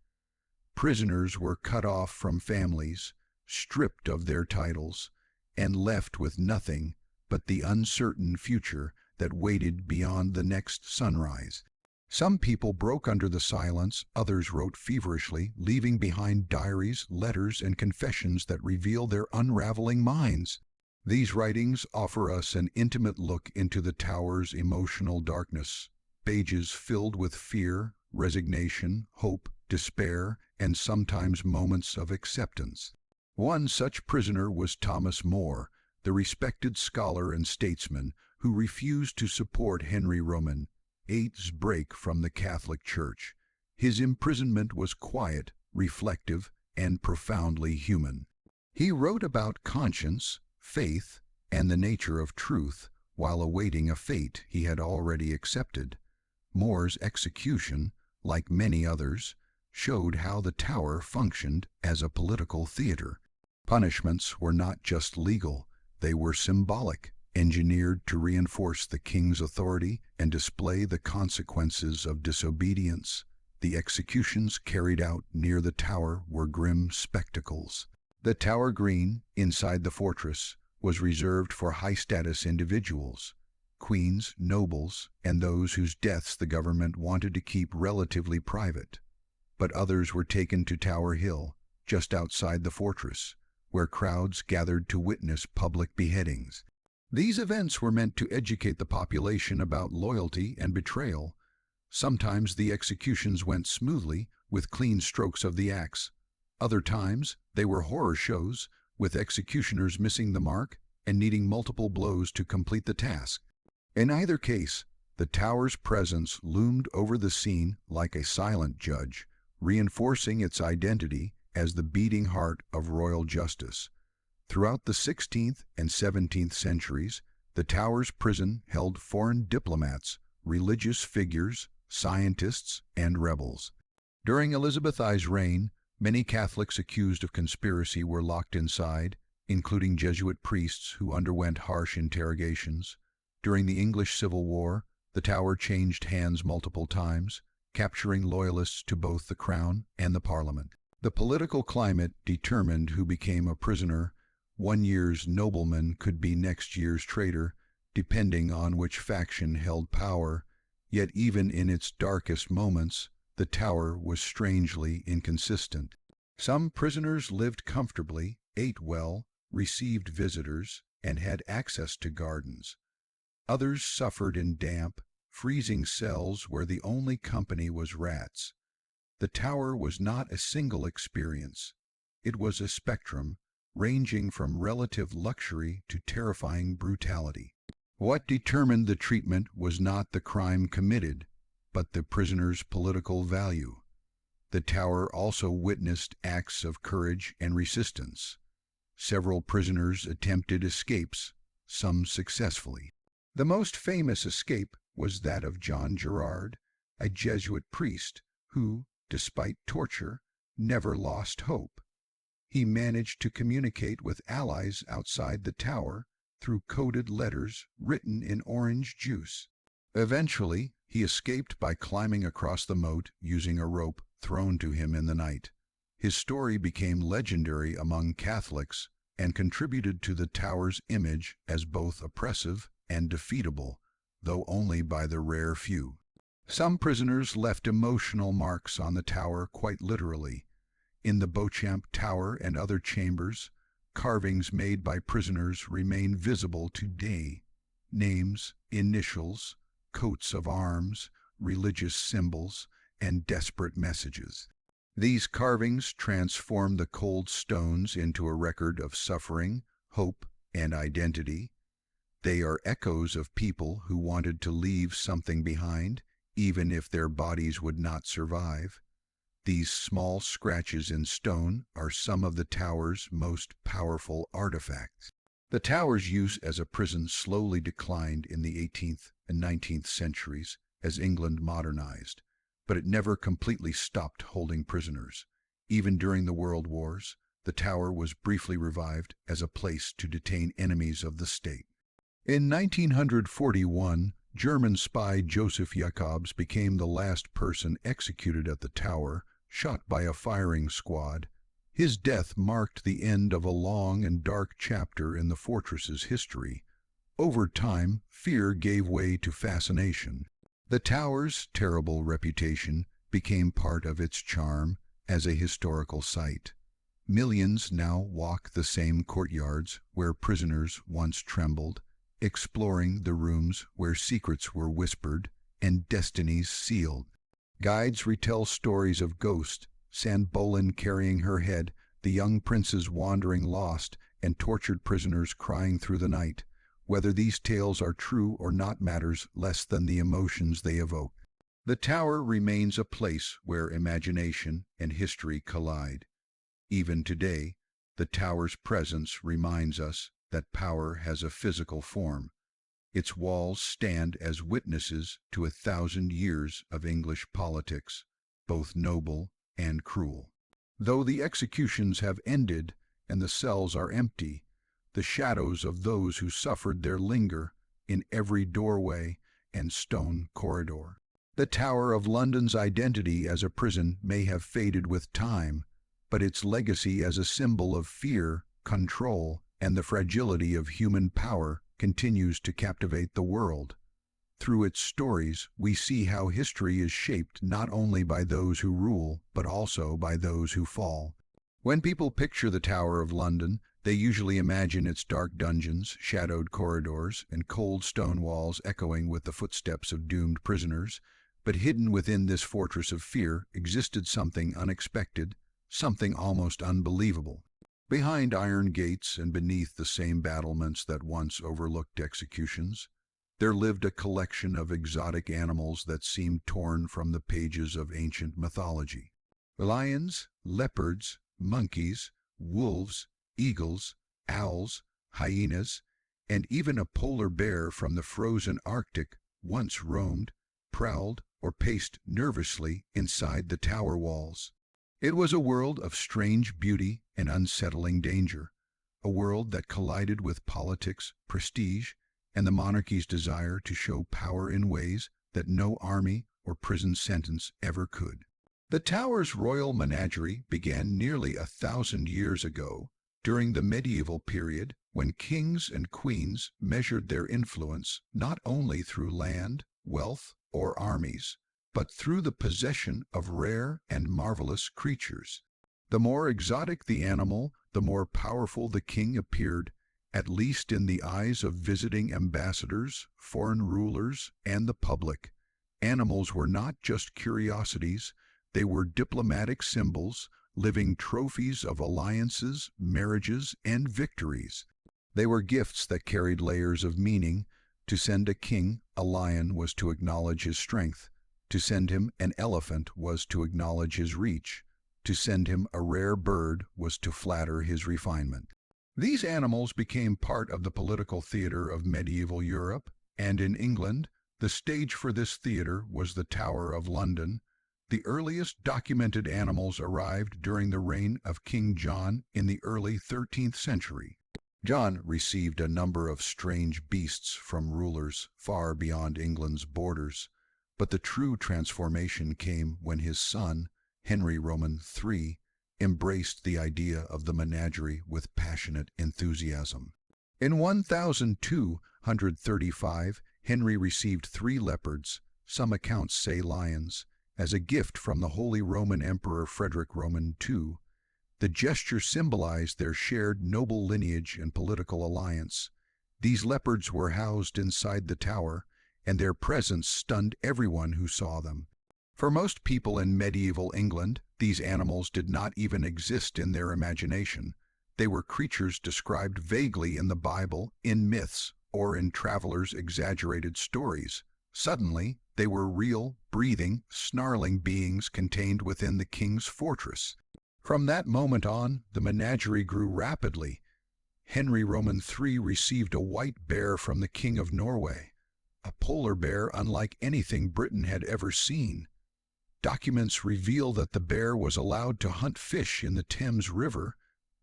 Speaker 1: Prisoners were cut off from families, stripped of their titles, and left with nothing but the uncertain future that waited beyond the next sunrise. Some people broke under the silence, others wrote feverishly, leaving behind diaries, letters, and confessions that reveal their unraveling minds. These writings offer us an intimate look into the tower's emotional darkness, pages filled with fear, resignation, hope, despair, and sometimes moments of acceptance. One such prisoner was Thomas More, the respected scholar and statesman who refused to support Henry Roman VIII's break from the Catholic Church. His imprisonment was quiet, reflective, and profoundly human. He wrote about conscience, faith, and the nature of truth while awaiting a fate he had already accepted. More's execution, like many others, showed how the tower functioned as a political theater. Punishments were not just legal, they were symbolic, engineered to reinforce the king's authority and display the consequences of disobedience. The executions carried out near the tower were grim spectacles. The Tower Green, inside the fortress, was reserved for high-status individuals, queens, nobles, and those whose deaths the government wanted to keep relatively private. But others were taken to Tower Hill, just outside the fortress, where crowds gathered to witness public beheadings. These events were meant to educate the population about loyalty and betrayal. Sometimes the executions went smoothly, with clean strokes of the axe. Other times, they were horror shows, with executioners missing the mark and needing multiple blows to complete the task. In either case, the tower's presence loomed over the scene like a silent judge, reinforcing its identity as the beating heart of royal justice. Throughout the 16th and 17th centuries, the tower's prison held foreign diplomats, religious figures, scientists, and rebels. During Elizabeth I's reign, many Catholics accused of conspiracy were locked inside, including Jesuit priests who underwent harsh interrogations. During the English Civil War, the tower changed hands multiple times, capturing loyalists to both the crown and the Parliament. The political climate determined who became a prisoner. One year's nobleman could be next year's traitor, depending on which faction held power. Yet even in its darkest moments, the tower was strangely inconsistent. Some prisoners lived comfortably, ate well, received visitors, and had access to gardens. Others suffered in damp, freezing cells where the only company was rats. The tower was not a single experience. It was a spectrum, ranging from relative luxury to terrifying brutality. What determined the treatment was not the crime committed, but the prisoner's political value. The tower also witnessed acts of courage and resistance. Several prisoners attempted escapes, some successfully. The most famous escape was that of John Gerard, a Jesuit priest who, despite torture, never lost hope. He managed to communicate with allies outside the tower through coded letters written in orange juice. Eventually, he escaped by climbing across the moat using a rope thrown to him in the night. His story became legendary among Catholics and contributed to the tower's image as both oppressive and defeatable, though only by the rare few. Some prisoners left emotional marks on the tower quite literally. In the Beauchamp Tower and other chambers, carvings made by prisoners remain visible today. Names, initials, coats of arms, religious symbols, and desperate messages. These carvings transform the cold stones into a record of suffering, hope, and identity. They are echoes of people who wanted to leave something behind, even if their bodies would not survive. These small scratches in stone are some of the tower's most powerful artifacts. The tower's use as a prison slowly declined in the 18th and 19th centuries as England modernized, but it never completely stopped holding prisoners. Even during the World Wars, the tower was briefly revived as a place to detain enemies of the state. In 1941, German spy Joseph Jacobs became the last person executed at the tower, shot by a firing squad. His death marked the end of a long and dark chapter in the fortress's history. Over time, fear gave way to fascination. The tower's terrible reputation became part of its charm as a historical site. Millions now walk the same courtyards where prisoners once trembled, exploring the rooms where secrets were whispered and destinies sealed. Guides retell stories of ghosts, Anneboleyn carrying her head, the young princes wandering lost, and tortured prisoners crying through the night. Whether these tales are true or not matters less than the emotions they evoke. The tower remains a place where imagination and history collide. Even today, the tower's presence reminds us that power has a physical form. Its walls stand as witnesses to 1,000 years of English politics, both noble and cruel. Though the executions have ended and the cells are empty, the shadows of those who suffered there linger in every doorway and stone corridor. The Tower of London's identity as a prison may have faded with time, but its legacy as a symbol of fear, control, and the fragility of human power continues to captivate the world. Through its stories, we see how history is shaped not only by those who rule, but also by those who fall. When people picture the Tower of London, they usually imagine its dark dungeons, shadowed corridors, and cold stone walls echoing with the footsteps of doomed prisoners. But hidden within this fortress of fear existed something unexpected, something almost unbelievable. Behind iron gates and beneath the same battlements that once overlooked executions, there lived a collection of exotic animals that seemed torn from the pages of ancient mythology. Lions, leopards, monkeys, wolves, eagles, owls, hyenas, and even a polar bear from the frozen Arctic once roamed, prowled, or paced nervously inside the tower walls. It was a world of strange beauty and unsettling danger, a world that collided with politics, prestige, and the monarchy's desire to show power in ways that no army or prison sentence ever could. The tower's royal menagerie began nearly 1,000 years ago, during the medieval period, when kings and queens measured their influence not only through land, wealth, or armies, but through the possession of rare and marvelous creatures. The more exotic the animal, the more powerful the king appeared, at least in the eyes of visiting ambassadors, foreign rulers, and the public. Animals were not just curiosities, they were diplomatic symbols, living trophies of alliances, marriages, and victories. They were gifts that carried layers of meaning. To send a king a lion was to acknowledge his strength. To send him an elephant was to acknowledge his reach. To send him a rare bird was to flatter his refinement. These animals became part of the political theater of medieval Europe, and in England, the stage for this theater was the Tower of London. The earliest documented animals arrived during the reign of King John in the early 13th century. John received a number of strange beasts from rulers far beyond England's borders, but the true transformation came when his son, Henry Roman III, embraced the idea of the menagerie with passionate enthusiasm. In 1235, Henry received 3 leopards, some accounts say lions, as a gift from the Holy Roman Emperor Frederick Roman II. The gesture symbolized their shared noble lineage and political alliance. These leopards were housed inside the tower, and their presence stunned everyone who saw them. For most people in medieval England, these animals did not even exist in their imagination. They were creatures described vaguely in the Bible, in myths, or in travelers' exaggerated stories. Suddenly, they were real, breathing, snarling beings contained within the king's fortress. From that moment on, the menagerie grew rapidly. Henry Roman III received a white bear from the King of Norway, a polar bear unlike anything Britain had ever seen. Documents reveal that the bear was allowed to hunt fish in the Thames River,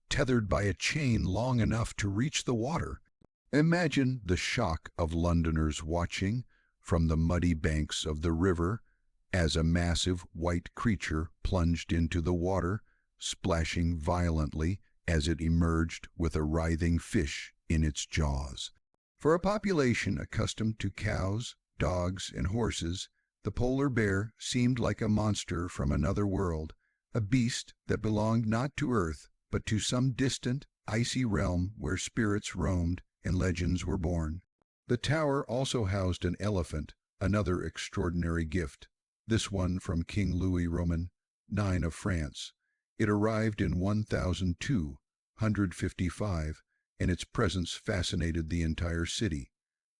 Speaker 1: tethered by a chain long enough to reach the water. Imagine the shock of Londoners watching, from the muddy banks of the river, as a massive white creature plunged into the water, splashing violently as it emerged with a writhing fish in its jaws. For a population accustomed to cows, dogs, and horses, the polar bear seemed like a monster from another world, a beast that belonged not to Earth, but to some distant, icy realm where spirits roamed and legends were born. The tower also housed an elephant, another extraordinary gift, this one from King Louis Roman IX of France. It arrived in 1255, and its presence fascinated the entire city.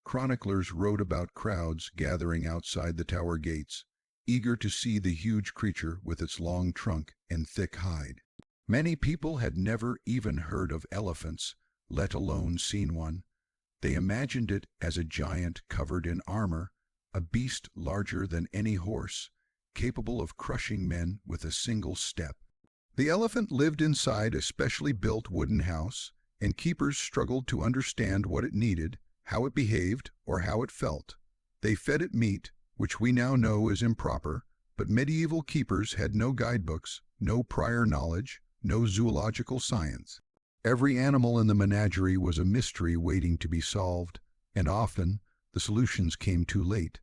Speaker 1: Chroniclers wrote about crowds gathering outside the tower gates, eager to see the huge creature with its long trunk and thick hide. Many people had never even heard of elephants, let alone seen one. They imagined it as a giant covered in armor, a beast larger than any horse, capable of crushing men with a single step. The elephant lived inside a specially built wooden house, and keepers struggled to understand what it needed, how it behaved, or how it felt. They fed it meat, which we now know is improper, but medieval keepers had no guidebooks, no prior knowledge, no zoological science. Every animal in the menagerie was a mystery waiting to be solved, and often the solutions came too late.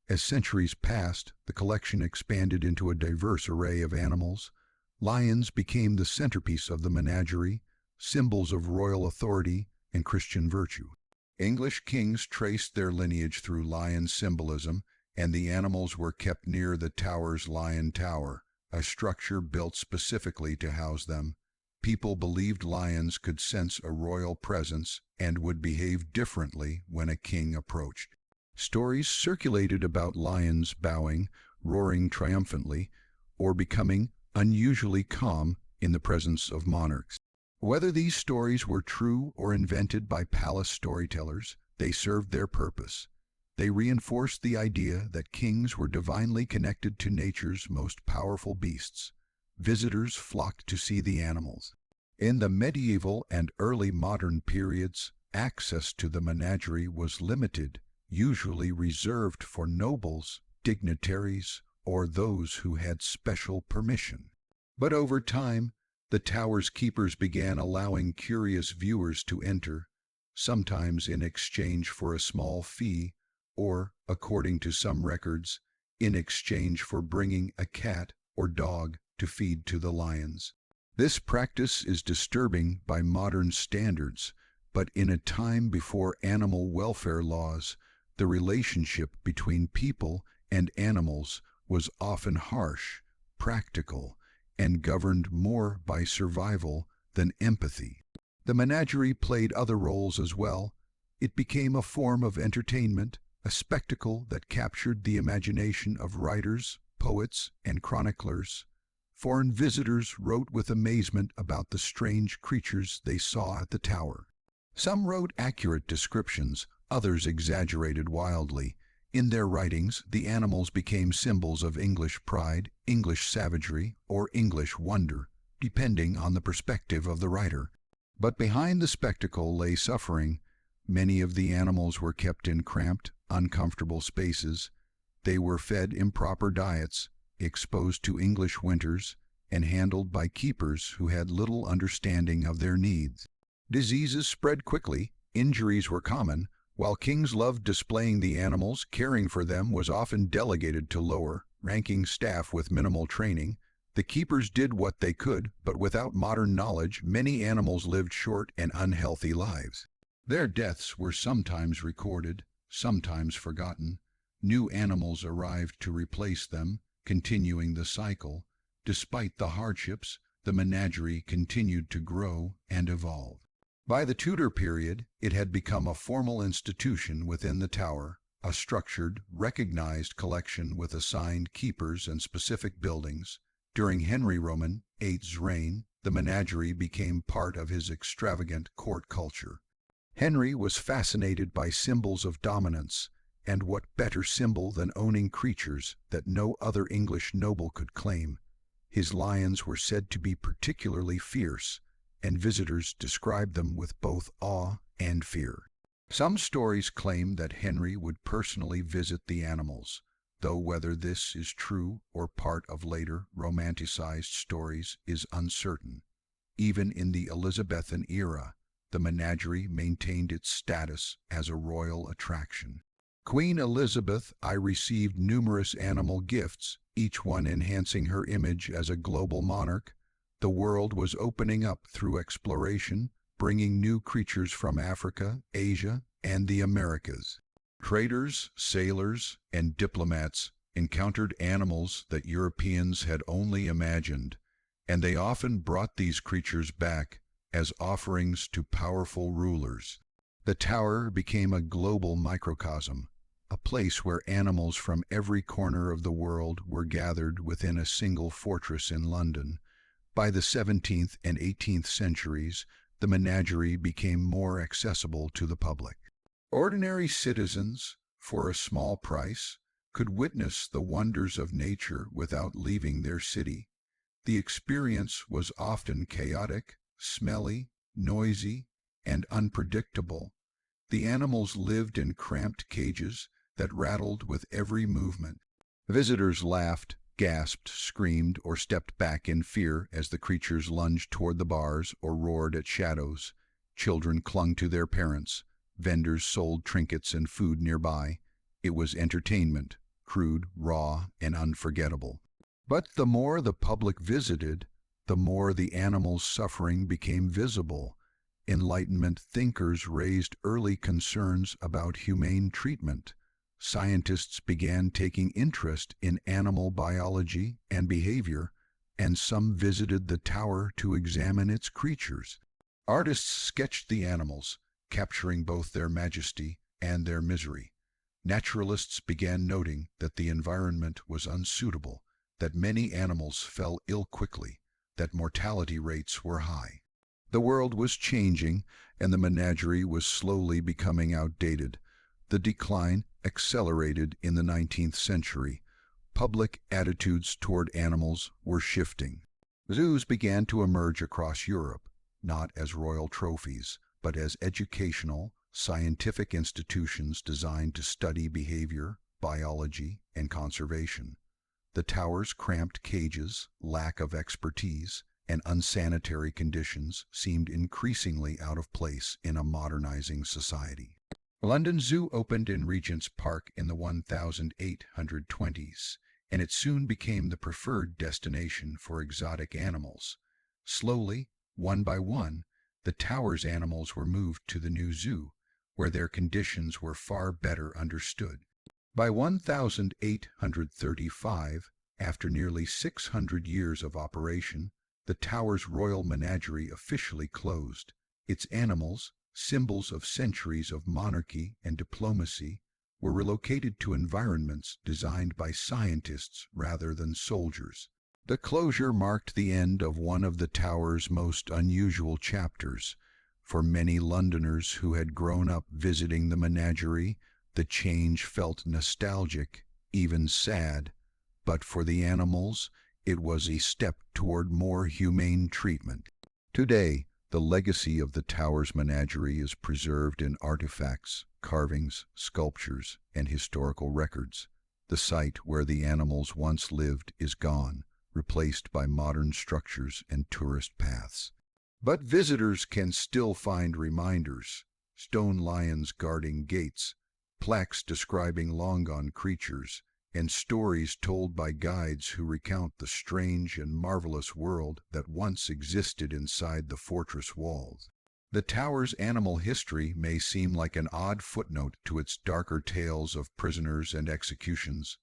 Speaker 1: As centuries passed, the collection expanded into a diverse array of animals. Lions became the centerpiece of the menagerie, symbols of royal authority and Christian virtue. English kings traced their lineage through lion symbolism, and the animals were kept near the tower's lion tower, a structure built specifically to house them. People believed lions could sense a royal presence and would behave differently when a king approached. Stories circulated about lions bowing, roaring triumphantly, or becoming unusually calm in the presence of monarchs. Whether these stories were true or invented by palace storytellers, they served their purpose. They reinforced the idea that kings were divinely connected to nature's most powerful beasts. Visitors flocked to see the animals. In the medieval and early modern periods, access to the menagerie was limited, usually reserved for nobles, dignitaries, or those who had special permission. But over time, the tower's keepers began allowing curious viewers to enter, sometimes in exchange for a small fee, or, according to some records, in exchange for bringing a cat or dog to feed to the lions. This practice is disturbing by modern standards, but in a time before animal welfare laws, the relationship between people and animals was often harsh, practical, and governed more by survival than empathy. The menagerie played other roles as well. It became a form of entertainment, a spectacle that captured the imagination of writers, poets, and chroniclers. Foreign visitors wrote with amazement about the strange creatures they saw at the tower. Some wrote accurate descriptions, others exaggerated wildly. In their writings, the animals became symbols of English pride, English savagery, or English wonder, depending on the perspective of the writer. But behind the spectacle lay suffering. Many of the animals were kept in cramped, uncomfortable spaces. They were fed improper diets, exposed to English winters, and handled by keepers who had little understanding of their needs. Diseases spread quickly, injuries were common. While kings loved displaying the animals, caring for them was often delegated to lower-ranking staff with minimal training. The keepers did what they could, but without modern knowledge, many animals lived short and unhealthy lives. Their deaths were sometimes recorded, sometimes forgotten. New animals arrived to replace them, continuing the cycle. Despite the hardships, the menagerie continued to grow and evolve. By the Tudor period, it had become a formal institution within the Tower, a structured, recognized collection with assigned keepers and specific buildings. During Henry Roman VIII's reign, the menagerie became part of his extravagant court culture. Henry was fascinated by symbols of dominance, and what better symbol than owning creatures that no other English noble could claim. His lions were said to be particularly fierce, and visitors described them with both awe and fear. Some stories claim that Henry would personally visit the animals, though whether this is true or part of later romanticized stories is uncertain. Even in the Elizabethan era, the menagerie maintained its status as a royal attraction. Queen Elizabeth I received numerous animal gifts, each one enhancing her image as a global monarch. The world was opening up through exploration, bringing new creatures from Africa, Asia, and the Americas. Traders, sailors, and diplomats encountered animals that Europeans had only imagined, and they often brought these creatures back as offerings to powerful rulers. The Tower became a global microcosm, a place where animals from every corner of the world were gathered within a single fortress in London. By the 17th and 18th centuries, the menagerie became more accessible to the public. Ordinary citizens, for a small price, could witness the wonders of nature without leaving their city. The experience was often chaotic, smelly, noisy, and unpredictable. The animals lived in cramped cages that rattled with every movement. Visitors laughed, gasped, screamed, or stepped back in fear as the creatures lunged toward the bars or roared at shadows. Children clung to their parents. Vendors sold trinkets and food nearby. It was entertainment, crude, raw, and unforgettable. But the more the public visited, the more the animals' suffering became visible. Enlightenment thinkers raised early concerns about humane treatment. Scientists began taking interest in animal biology and behavior, and some visited the Tower to examine its creatures. Artists sketched the animals, capturing both their majesty and their misery. Naturalists began noting that the environment was unsuitable, that many animals fell ill quickly, that mortality rates were high. The world was changing, and the menagerie was slowly becoming outdated. The decline accelerated in the 19th century. Public attitudes toward animals were shifting. Zoos began to emerge across Europe, not as royal trophies, but as educational, scientific institutions designed to study behavior, biology, and conservation. The Tower's cramped cages, lack of expertise, and unsanitary conditions seemed increasingly out of place in a modernizing society. London Zoo opened in Regent's Park in the 1820s, and it soon became the preferred destination for exotic animals. Slowly, one by one, the Tower's animals were moved to the new zoo, where their conditions were far better understood. By 1835, after nearly 600 years of operation, the Tower's royal menagerie officially closed. Its animals, symbols of centuries of monarchy and diplomacy, were relocated to environments designed by scientists rather than soldiers. The closure marked the end of one of the Tower's most unusual chapters. For many Londoners who had grown up visiting the menagerie, the change felt nostalgic, even sad. But for the animals, it was a step toward more humane treatment. Today, the legacy of the Tower's menagerie is preserved in artifacts, carvings, sculptures, and historical records. The site where the animals once lived is gone, replaced by modern structures and tourist paths. But visitors can still find reminders: stone lions guarding gates, plaques describing long-gone creatures, and stories told by guides who recount the strange and marvelous world that once existed inside the fortress walls. The tower's animal history may seem like an odd footnote to its darker tales of prisoners and executions,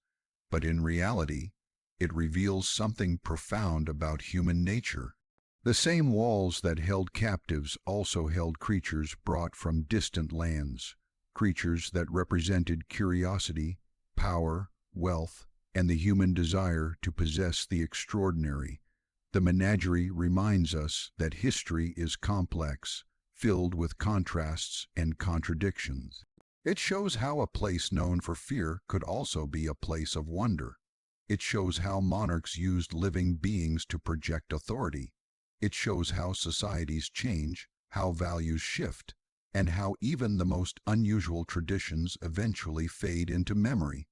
Speaker 1: but in reality, it reveals something profound about human nature. The same walls that held captives also held creatures brought from distant lands, creatures that represented curiosity, power, wealth, and the human desire to possess the extraordinary. The Menagerie reminds us that history is complex, filled with contrasts and contradictions. It shows how a place known for fear could also be a place of wonder. It shows how monarchs used living beings to project authority. It shows how societies change, how values shift, and how even the most unusual traditions eventually fade into memory.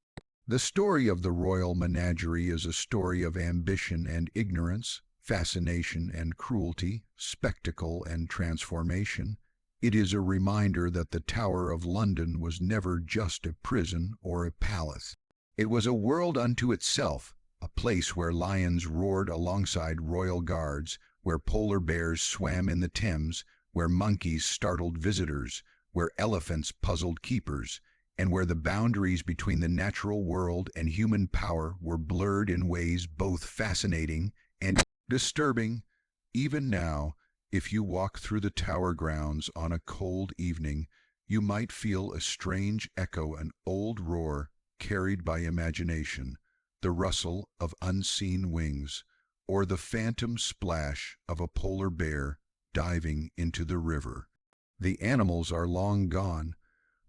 Speaker 1: The story of the royal menagerie is a story of ambition and ignorance, fascination and cruelty, spectacle and transformation. It is a reminder that the Tower of London was never just a prison or a palace. It was a world unto itself, a place where lions roared alongside royal guards, where polar bears swam in the Thames, where monkeys startled visitors, where elephants puzzled keepers, and where the boundaries between the natural world and human power were blurred in ways both fascinating and disturbing. Even now, if you walk through the tower grounds on a cold evening, you might feel a strange echo, an old roar carried by imagination, the rustle of unseen wings, or the phantom splash of a polar bear diving into the river. The animals are long gone,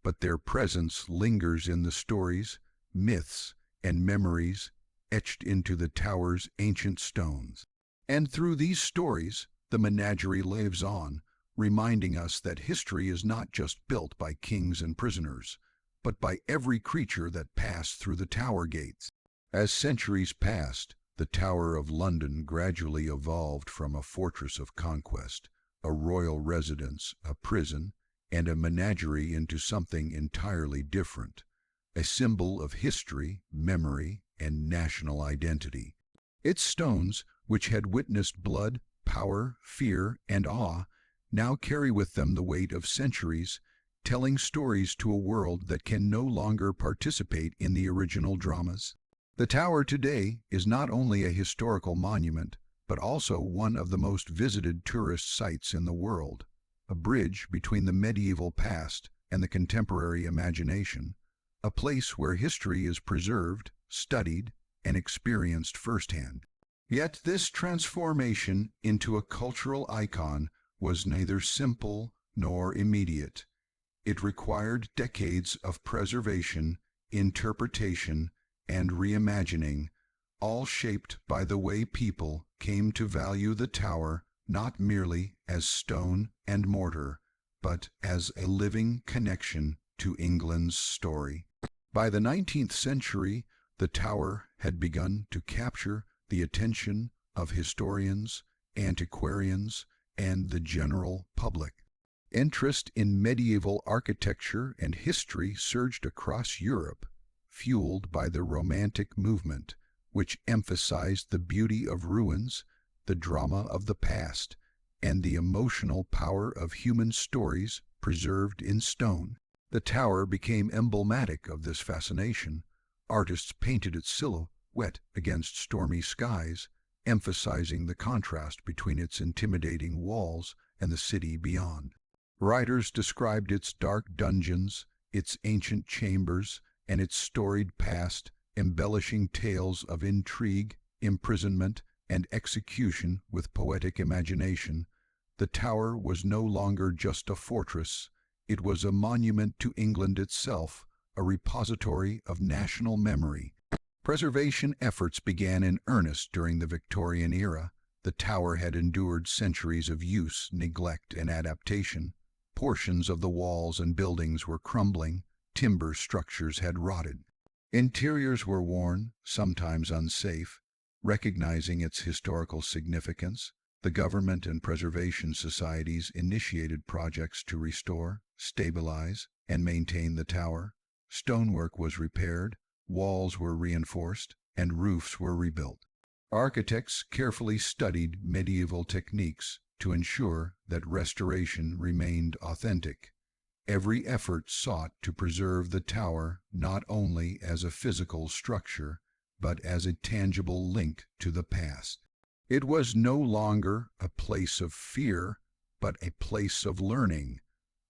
Speaker 1: but their presence lingers in the stories, myths, and memories etched into the tower's ancient stones. And through these stories, the menagerie lives on, reminding us that history is not just built by kings and prisoners, but by every creature that passed through the tower gates. As centuries passed, the Tower of London gradually evolved from a fortress of conquest, a royal residence, a prison, and a menagerie into something entirely different, a symbol of history, memory, and national identity. Its stones, which had witnessed blood, power, fear, and awe, now carry with them the weight of centuries, telling stories to a world that can no longer participate in the original dramas. The tower today is not only a historical monument, but also one of the most visited tourist sites in the world, a bridge between the medieval past and the contemporary imagination, a place where history is preserved, studied, and experienced firsthand. Yet this transformation into a cultural icon was neither simple nor immediate. It required decades of preservation, interpretation, and reimagining, all shaped by the way people came to value the tower not merely as stone and mortar, but as a living connection to England's story. By the 19th century, the tower had begun to capture the attention of historians, antiquarians, and the general public. Interest in medieval architecture and history surged across Europe, fueled by the Romantic movement, which emphasized the beauty of ruins, the drama of the past, and the emotional power of human stories preserved in stone. The tower became emblematic of this fascination. Artists painted its silhouette against stormy skies, emphasizing the contrast between its intimidating walls and the city beyond. Writers described its dark dungeons, its ancient chambers, and its storied past, embellishing tales of intrigue, imprisonment, and execution with poetic imagination. The tower was no longer just a fortress. It was a monument to England itself, a repository of national memory. Preservation efforts began in earnest during the Victorian era. The tower had endured centuries of use, neglect, and adaptation. Portions of the walls and buildings were crumbling, timber structures had rotted. Interiors were worn, sometimes unsafe, Recognizing its historical significance, the government and preservation societies initiated projects to restore, stabilize, and maintain the tower. Stonework was repaired, walls were reinforced, and roofs were rebuilt. Architects carefully studied medieval techniques to ensure that restoration remained authentic. Every effort sought to preserve the tower not only as a physical structure, but as a tangible link to the past. It was no longer a place of fear, but a place of learning.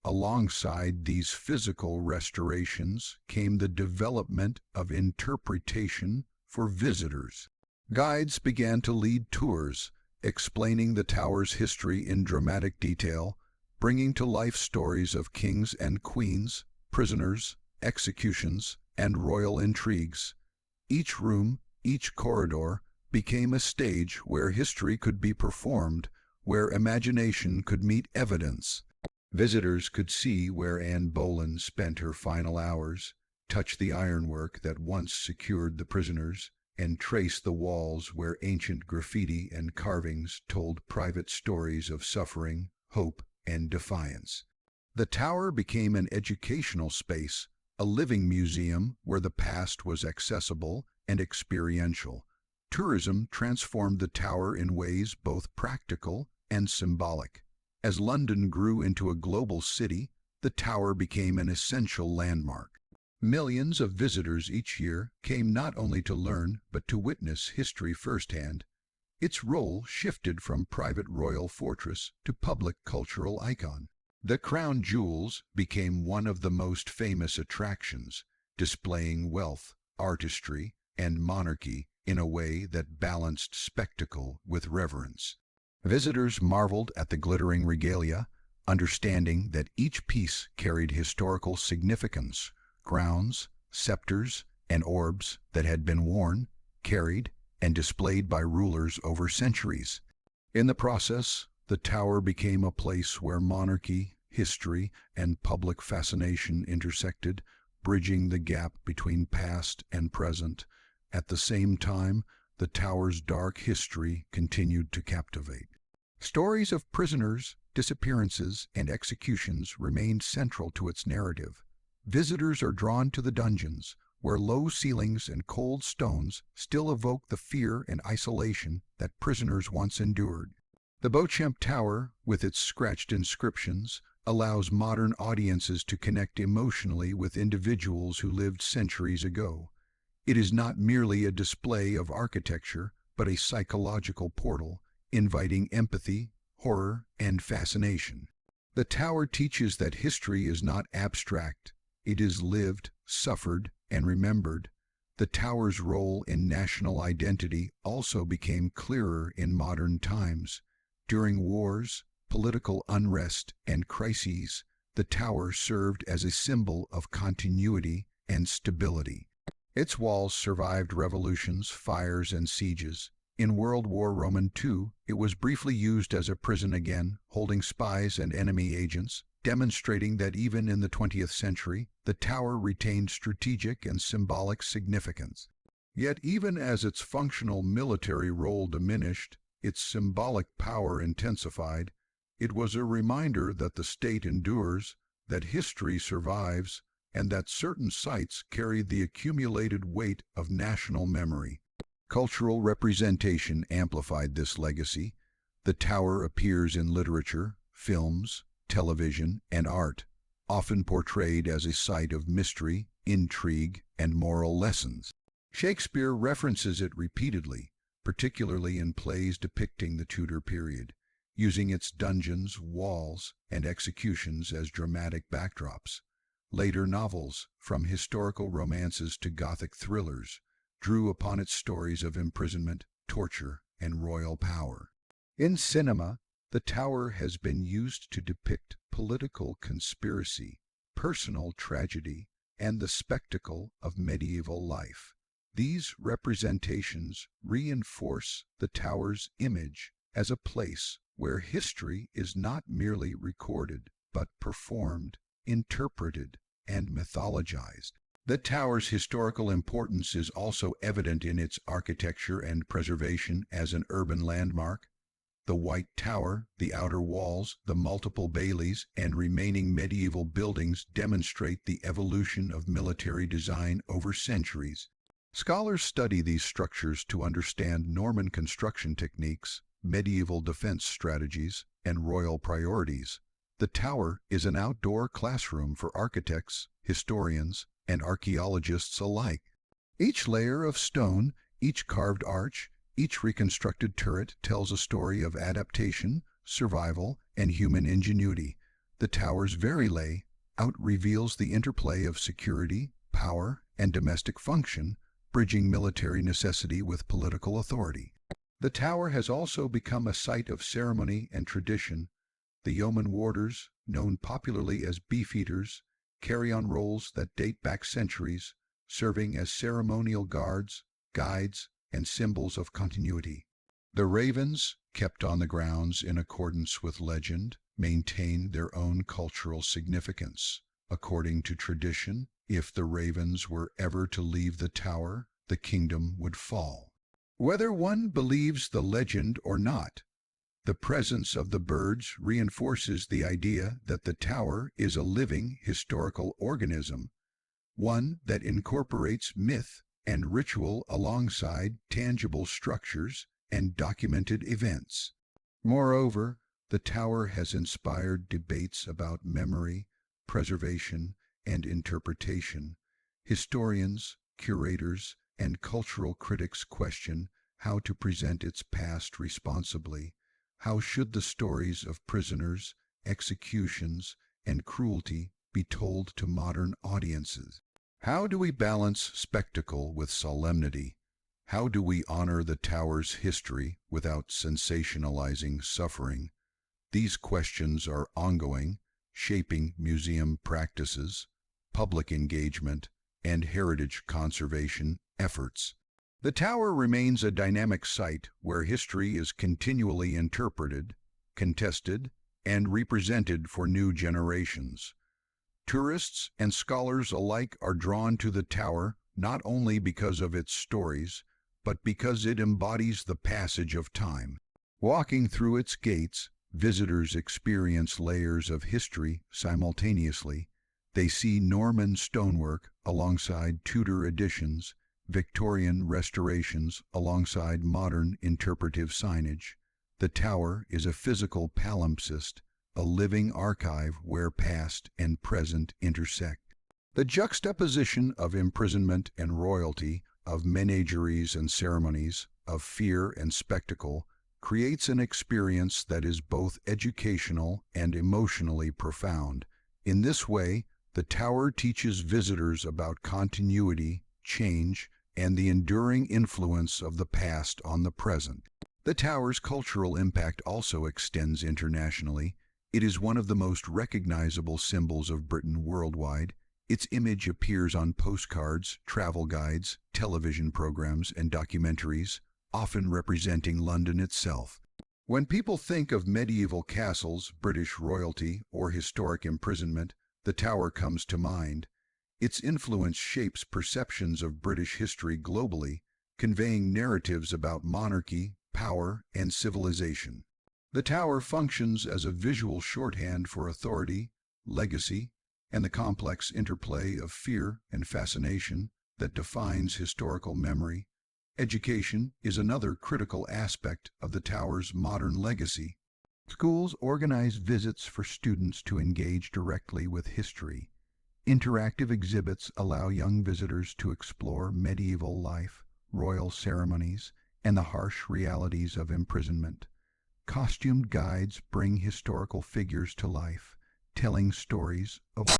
Speaker 1: Alongside these physical restorations came the development of interpretation for visitors. Guides began to lead tours, explaining the tower's history in dramatic detail, bringing to life stories of kings and queens, prisoners, executions, and royal intrigues. Each room, each corridor, became a stage where history could be performed, where imagination could meet evidence. Visitors could see where Anneboleyn spent her final hours, touch the ironwork that once secured the prisoners, and trace the walls where ancient graffiti and carvings told private stories of suffering, hope, and defiance. The tower became an educational space, a living museum where the past was accessible and experiential. Tourism transformed the tower in ways both practical and symbolic. As London grew into a global city, the tower became an essential landmark. Millions of visitors each year came not only to learn but to witness history firsthand. Its role shifted from private royal fortress to public cultural icon. The crown jewels became one of the most famous attractions, displaying wealth, artistry, and monarchy in a way that balanced spectacle with reverence. Visitors marveled at the glittering regalia, understanding that each piece carried historical significance, crowns, scepters, and orbs that had been worn, carried, and displayed by rulers over centuries. In the process, the tower became a place where monarchy, history, and public fascination intersected, bridging the gap between past and present. At the same time, the tower's dark history continued to captivate. Stories of prisoners, disappearances, and executions remained central to its narrative. Visitors are drawn to the dungeons, where low ceilings and cold stones still evoke the fear and isolation that prisoners once endured. The Beauchamp Tower, with its scratched inscriptions, allows modern audiences to connect emotionally with individuals who lived centuries ago. It is not merely a display of architecture, but a psychological portal, inviting empathy, horror, and fascination. The tower teaches that history is not abstract. It is lived, suffered, and remembered. The tower's role in national identity also became clearer in modern times. During wars, political unrest, and crises, the tower served as a symbol of continuity and stability. Its walls survived revolutions, fires, and sieges. In World War II, it was briefly used as a prison again, holding spies and enemy agents, demonstrating that even in the 20th century, the tower retained strategic and symbolic significance. Yet even as its functional military role diminished, its symbolic power intensified. It was a reminder that the state endures, that history survives, and that certain sites carry the accumulated weight of national memory. Cultural representation amplified this legacy. The tower appears in literature, films, television, and art, often portrayed as a site of mystery, intrigue, and moral lessons. Shakespeare references it repeatedly, particularly in plays depicting the Tudor period, using its dungeons, walls, and executions as dramatic backdrops. Later novels, from historical romances to Gothic thrillers, drew upon its stories of imprisonment, torture, and royal power. In cinema, the tower has been used to depict political conspiracy, personal tragedy, and the spectacle of medieval life. These representations reinforce the tower's image as a place where history is not merely recorded, but performed, interpreted, and mythologized. The tower's historical importance is also evident in its architecture and preservation as an urban landmark. The White Tower, the outer walls, the multiple baileys, and remaining medieval buildings demonstrate the evolution of military design over centuries. Scholars study these structures to understand Norman construction techniques, medieval defense strategies, and royal priorities. The tower is an outdoor classroom for architects, historians, and archaeologists alike. Each layer of stone, each carved arch, each reconstructed turret tells a story of adaptation, survival, and human ingenuity. The tower's very layout reveals the interplay of security, power, and domestic function, bridging military necessity with political authority. The tower has also become a site of ceremony and tradition. The yeoman warders, known popularly as beefeaters, carry on roles that date back centuries, serving as ceremonial guards, guides, and symbols of continuity. The ravens, kept on the grounds in accordance with legend, maintain their own cultural significance. According to tradition, if the ravens were ever to leave the tower, the kingdom would fall. Whether one believes the legend or not, the presence of the birds reinforces the idea that the tower is a living historical organism, one that incorporates myth and ritual alongside tangible structures and documented events. Moreover, the tower has inspired debates about memory, preservation, and interpretation. Historians, curators, and cultural critics question how to present its past responsibly. How should the stories of prisoners, executions, and cruelty be told to modern audiences? How do we balance spectacle with solemnity? How do we honor the tower's history without sensationalizing suffering? These questions are ongoing, shaping museum practices, public engagement, and heritage conservation efforts. The tower remains a dynamic site where history is continually interpreted, contested, and represented for new generations. Tourists and scholars alike are drawn to the tower not only because of its stories, but because it embodies the passage of time. Walking through its gates, visitors experience layers of history simultaneously. They see Norman stonework alongside Tudor additions, Victorian restorations alongside modern interpretive signage. The tower is a physical palimpsest, a living archive where past and present intersect. The juxtaposition of imprisonment and royalty, of menageries and ceremonies, of fear and spectacle, creates an experience that is both educational and emotionally profound. In this way, the tower teaches visitors about continuity, change, and the enduring influence of the past on the present. The tower's cultural impact also extends internationally. It is one of the most recognizable symbols of Britain worldwide. Its image appears on postcards, travel guides, television programs, and documentaries, often representing London itself. When people think of medieval castles, British royalty, or historic imprisonment, the tower comes to mind. Its influence shapes perceptions of British history globally, conveying narratives about monarchy, power, and civilization. The tower functions as a visual shorthand for authority, legacy, and the complex interplay of fear and fascination that defines historical memory. Education is another critical aspect of the tower's modern legacy. Schools organize visits for students to engage directly with history. Interactive exhibits allow young visitors to explore medieval life, royal ceremonies, and the harsh realities of imprisonment. Costumed guides bring historical figures to life, telling stories of